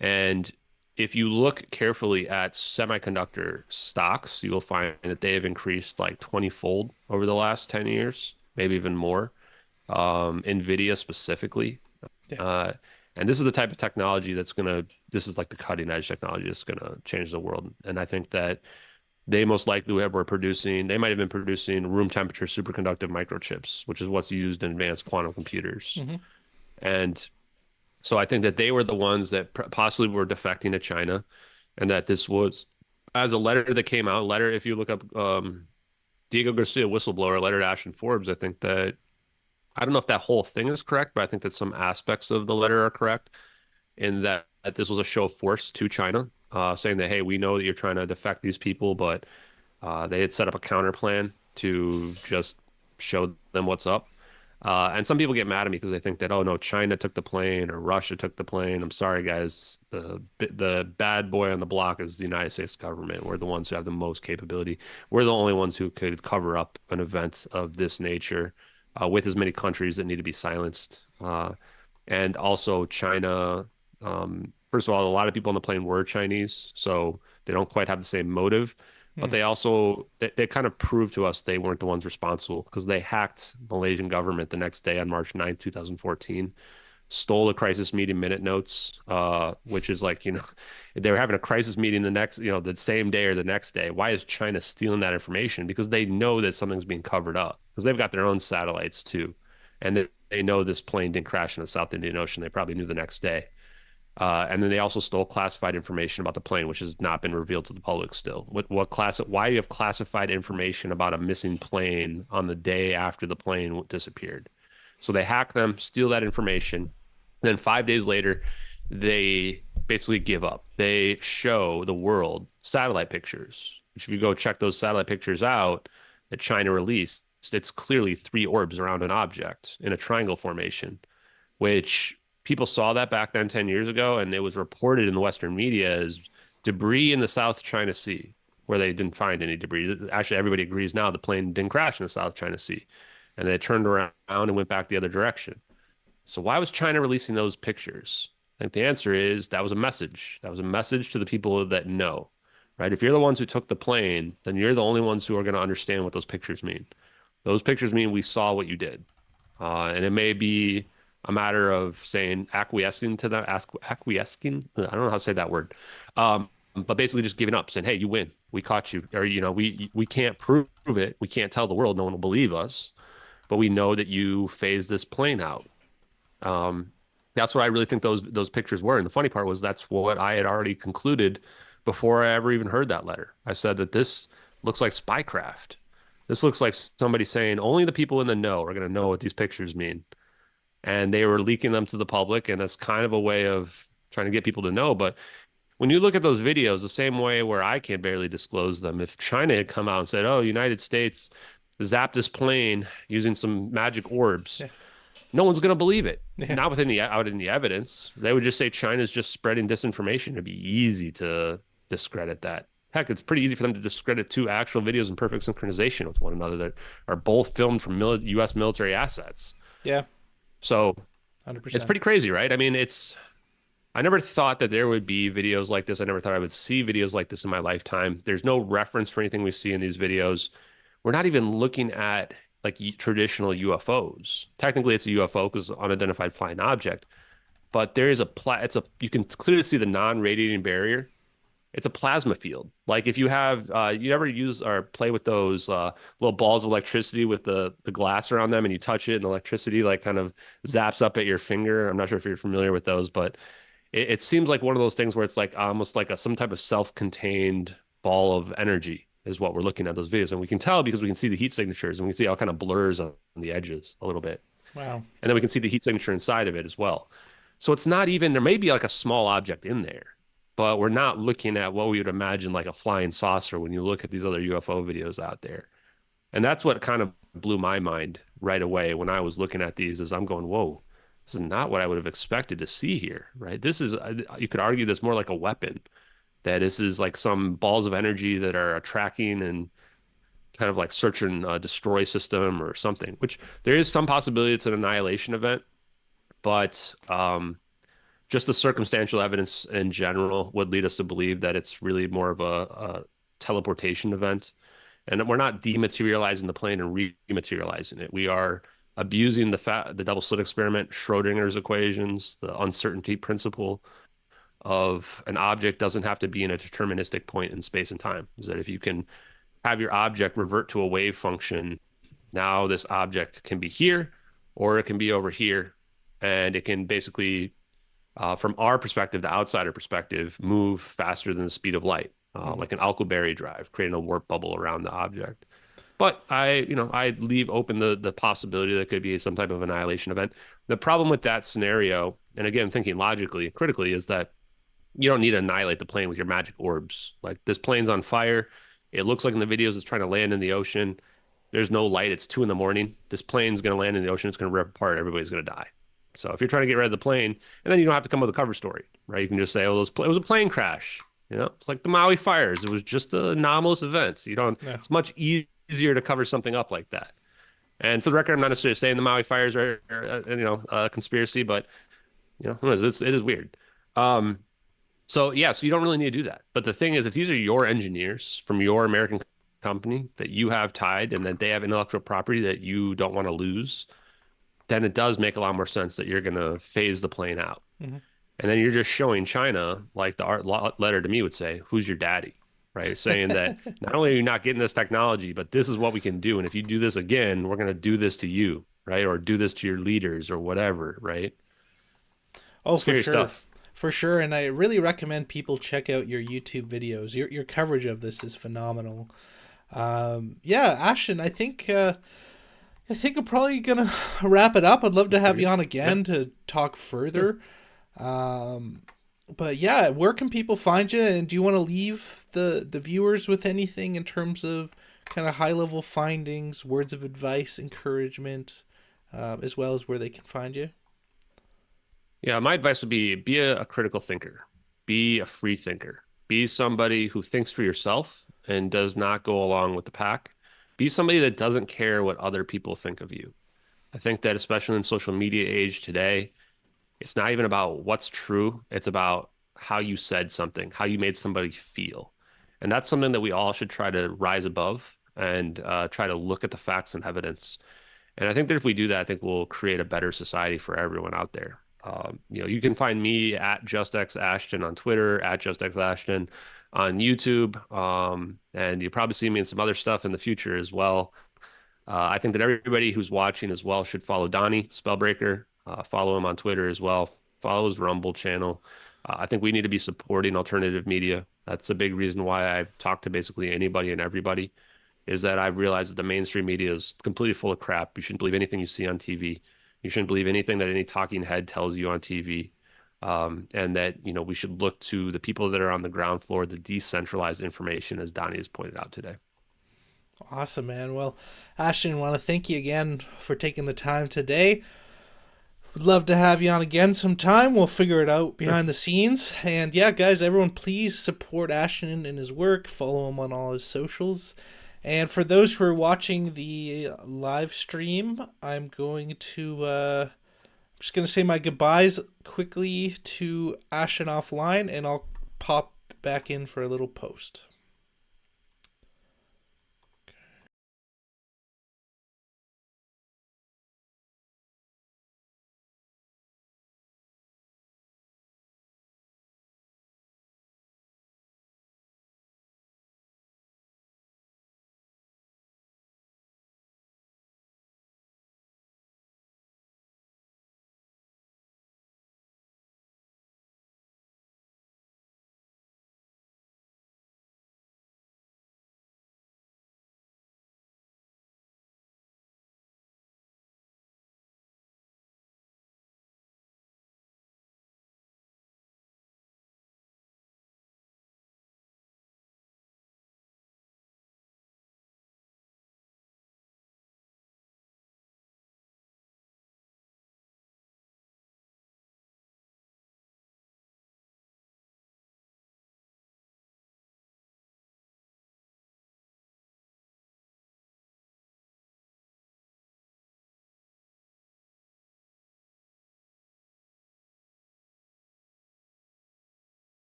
And if you look carefully at semiconductor stocks, you will find that they have increased like 20-fold over the last 10 years, maybe even more. NVIDIA specifically. Yeah. Uh, and this is the type of technology this is like the cutting edge technology that's going to change the world. And I think that they most likely they might have been producing room temperature superconductive microchips, which is what's used in advanced quantum computers. Hmm. And so I think that they were the ones that possibly were defecting to China, and that this was, as a letter that came out, letter, if you look up Diego Garcia, whistleblower, letter to Ashton Forbes, I think that, I don't know if that whole thing is correct, but I think that some aspects of the letter are correct in that this was a show of force to China, saying that, hey, we know that you're trying to defect these people, but they had set up a counter plan to just show them what's up. And some people get mad at me because they think that, oh no, China took the plane or Russia took the plane. I'm sorry, guys. The bad boy on the block is the United States government. We're the ones who have the most capability. We're the only ones who could cover up an event of this nature with as many countries that need to be silenced. And also China. First of all, a lot of people on the plane were Chinese, so they don't quite have the same motive. But Mm. they kind of proved to us they weren't the ones responsible because they hacked Malaysian government the next day on March 9th, 2014, stole the crisis meeting minute notes, which is like, they were having a crisis meeting the same day or the next day. Why is China stealing that information? Because they know that something's being covered up because they've got their own satellites too. And they know this plane didn't crash in the South Indian Ocean. They probably knew the next day. And then they also stole classified information about the plane, which has not been revealed to the public still. Why do you have classified information about a missing plane on the day after the plane disappeared? So they hack them, steal that information. Then 5 days later, they basically give up. They show the world satellite pictures, which if you go check those satellite pictures out that China released, it's clearly 3 orbs around an object in a triangle formation, which people saw that back then 10 years ago, and it was reported in the Western media as debris in the South China Sea, where they didn't find any debris. Actually, everybody agrees now the plane didn't crash in the South China Sea, and they turned around and went back the other direction. So why was China releasing those pictures? I think the answer is that was a message. That was a message to the people that know, right? If you're the ones who took the plane, then you're the only ones who are going to understand what those pictures mean. Those pictures mean we saw what you did. And it may be a matter of saying acquiescing to that, acquiescing. I don't know how to say that word. But basically just giving up, saying, "Hey, you win. We caught you." Or, we can't prove it. We can't tell the world. No one will believe us. But we know that you phased this plane out. Um, that's what I really think those pictures were. And the funny part was that's what I had already concluded before I ever even heard that letter. I said that this looks like spycraft. This looks like somebody saying only the people in the know are going to know what these pictures mean. And they were leaking them to the public, and it's kind of a way of trying to get people to know. But when you look at those videos, the same way where I can barely disclose them, if China had come out and said, "Oh, United States zapped this plane using some magic orbs," Yeah. no one's going to believe it. Yeah. Not with any out any evidence. They would just say China's just spreading disinformation. It'd be easy to discredit that. Heck, it's pretty easy for them to discredit two actual videos in perfect synchronization with one another that are both filmed from U.S. military assets. Yeah. So it's 100%. pretty crazy, right? I mean, I never thought that there would be videos like this. I never thought I would see videos like this in my lifetime. There's no reference for anything we see in these videos. We're not even looking at like traditional UFOs. Technically, it's a UFO because it's an unidentified flying object, but there is you can clearly see the non-radiating barrier. It's a plasma field. Like if you have, you ever use or play with those little balls of electricity with the glass around them and you touch it and the electricity like kind of zaps up at your finger. I'm not sure if you're familiar with those, but it seems like one of those things where it's like almost like some type of self-contained ball of energy is what we're looking at those videos. And we can tell because we can see the heat signatures and we can see how it kind of blurs on the edges a little bit. Wow. And then we can see the heat signature inside of it as well. So it's not even, there may be like a small object in there, but we're not looking at what we would imagine like a flying saucer when you look at these other UFO videos out there. And that's what kind of blew my mind right away when I was looking at these is I'm going, whoa, this is not what I would have expected to see here, right? This is, you could argue this more like a weapon, that this is like some balls of energy that are tracking and kind of like search and destroy system or something, which there is some possibility it's an annihilation event, but just the circumstantial evidence in general would lead us to believe that it's really more of a teleportation event. And we're not dematerializing the plane and rematerializing it. We are abusing the double slit experiment, Schrodinger's equations, the uncertainty principle of an object doesn't have to be in a deterministic point in space and time. Is that if you can have your object revert to a wave function, now this object can be here or it can be over here. And it can basically, from our perspective, the outsider perspective, move faster than the speed of light, like an Alcubierre drive, creating a warp bubble around the object. But I leave open the possibility that it could be some type of annihilation event. The problem with that scenario, and again, thinking logically and critically, is that you don't need to annihilate the plane with your magic orbs. Like this plane's on fire. It looks like in the videos it's trying to land in the ocean. There's no light. It's 2 a.m. This plane's going to land in the ocean. It's going to rip apart. Everybody's going to die. So if you're trying to get rid of the plane, and then you don't have to come with a cover story, right? You can just say, "Oh, it was a plane crash." It's like the Maui fires. It was just an anomalous event. You don't. Yeah. It's much easier to cover something up like that. And for the record, I'm not necessarily saying the Maui fires are a conspiracy, but who knows? It is weird. So yeah, so you don't really need to do that. But the thing is, if these are your engineers from your American company that you have tied and that they have intellectual property that you don't want to lose, then it does make a lot more sense that you're going to phase the plane out. Mm-hmm. And then you're just showing China, like the art letter to me would say, "Who's your daddy?" Right? Saying that not only are you not getting this technology, but this is what we can do. And if you do this again, we're going to do this to you, right? Or do this to your leaders or whatever, right? Oh, Scary for sure. stuff. For sure, and I really recommend people check out your YouTube videos. Your coverage of this is phenomenal. Yeah, Ashton, I think I'm probably gonna wrap it up. I'd love to have you on again to talk further. But yeah, where can people find you? And do you want to leave the viewers with anything in terms of kind of high level findings, words of advice, encouragement, as well as where they can find you? Yeah, my advice would be a critical thinker, be a free thinker, be somebody who thinks for yourself and does not go along with the pack. Be somebody that doesn't care what other people think of you. I think that especially in social media age today, it's not even about what's true. It's about how you said something, how you made somebody feel. And that's something that we all should try to rise above and try to look at the facts and evidence And I think that if we do that, I think we'll create a better society for everyone out there. You can find me at JustXAshton on Twitter, at JustXAshton on YouTube, and you'll probably see me in some other stuff in the future as well. I think that everybody who's watching as well should follow Donnie Spellbreaker, follow him on Twitter as well, follow his Rumble channel. I think we need to be supporting alternative media. That's a big reason why I've talked to basically anybody and everybody, is that I've realized that the mainstream media is completely full of crap. You shouldn't believe anything you see on TV. You shouldn't believe anything that any talking head tells you on TV. And that, we should look to the people that are on the ground floor, the decentralized information, as Donnie has pointed out today. Awesome, man. Well, Ashton, I want to thank you again for taking the time today. Would love to have you on again sometime. We'll figure it out behind the scenes. And yeah, guys, everyone, please support Ashton and his work. Follow him on all his socials. And for those who are watching the live stream, I'm just going to say my goodbyes quickly to Ashton offline, and I'll pop back in for a little post.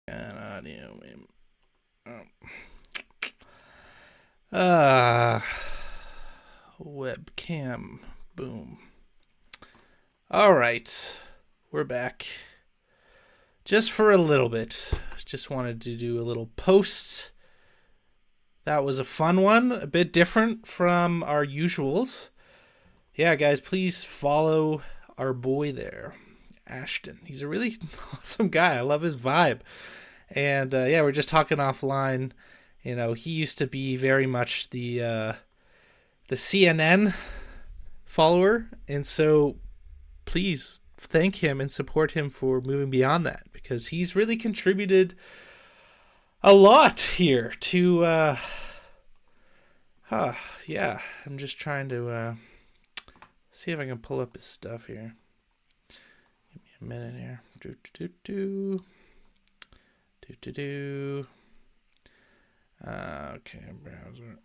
And audio. Uh, webcam. Boom. All right. We're back. Just for a little bit. Just wanted to do a little post. That was a fun one. A bit different from our usuals. Yeah, guys, please follow our boy there, Ashton. He's a really awesome guy. I love his vibe. And yeah, we're just talking offline. You know, he used to be very much the CNN follower, and so please thank him and support him for moving beyond that, because he's really contributed a lot here to yeah, I'm just trying to see if I can pull up his stuff here. Give me a minute here. Okay, browser.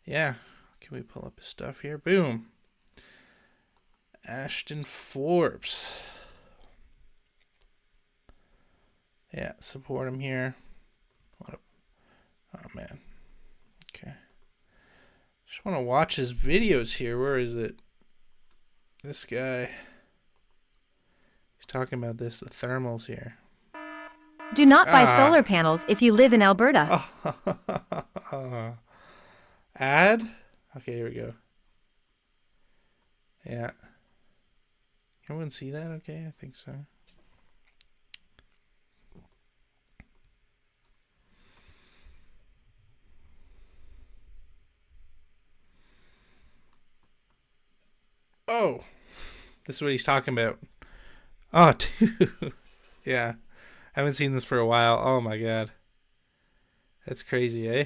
Yeah, can we pull up his stuff here? Boom. Ashton Forbes. Yeah, support him here. Oh man. Okay. Just want to watch his videos here. Where is it? This guy. He's talking about the thermals here. Do not buy solar panels if you live in Alberta. Ad? Okay, here we go. Yeah. Can everyone see that? Okay, I think so. Oh, this is what he's talking about. Oh, dude. Yeah. I haven't seen this for a while. Oh, my God. That's crazy, eh?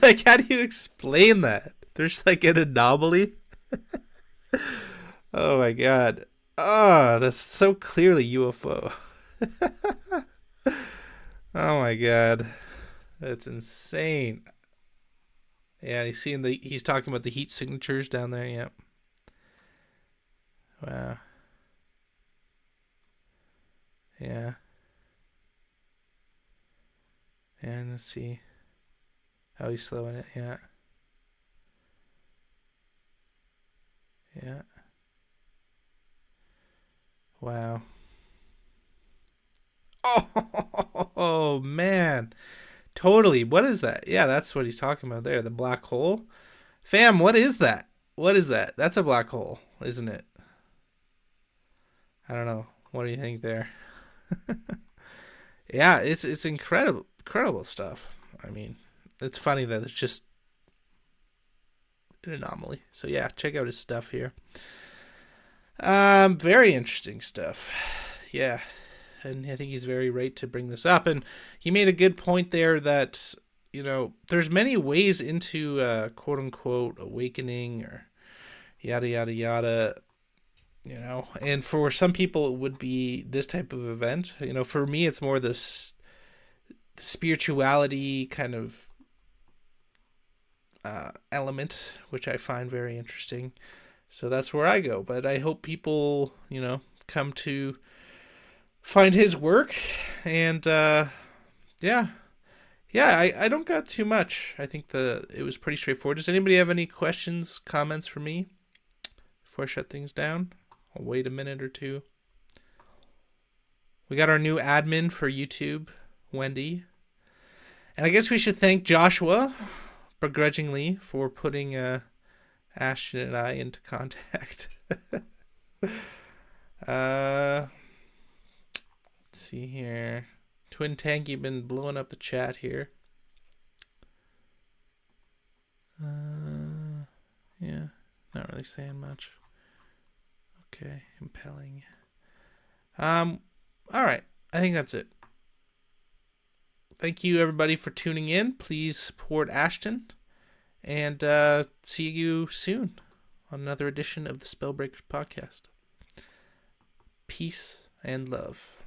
Like, how do you explain that? There's, like, an anomaly? Oh, my God. Oh, that's so clearly UFO. Oh, my God. That's insane. Yeah, he's talking about the heat signatures down there. Yep. Wow. Yeah. And let's see how he's slowing it. Yeah. Yeah. Wow. Oh, man. Totally. What is that? Yeah, that's what he's talking about there. The black hole. Fam, what is that? What is that? That's a black hole, isn't it? I don't know. What do you think there? Yeah, it's incredible stuff. I mean, it's funny that it's just an anomaly. So yeah, check out his stuff here. Very interesting stuff. Yeah. And I think he's very right to bring this up. And he made a good point there that, you know, there's many ways into quote unquote awakening or yada, yada, yada, you know. And for some people, it would be this type of event. You know, for me, it's more this spirituality kind of element, which I find very interesting. So that's where I go. But I hope people, you know, come to find his work, and yeah, I don't got too much. I think it was pretty straightforward. Does anybody have any questions, comments for me before I shut things down? I'll wait a minute or two. We got our new admin for YouTube, Wendy, and I guess we should thank Joshua begrudgingly for putting Ashton and I into contact. Let's see here. Twin Tanky been blowing up the chat here. Yeah, not really saying much. Okay, impelling. All right, I think that's it. Thank you everybody for tuning in. Please support Ashton, and see you soon on another edition of the Spellbreakers podcast. Peace and love.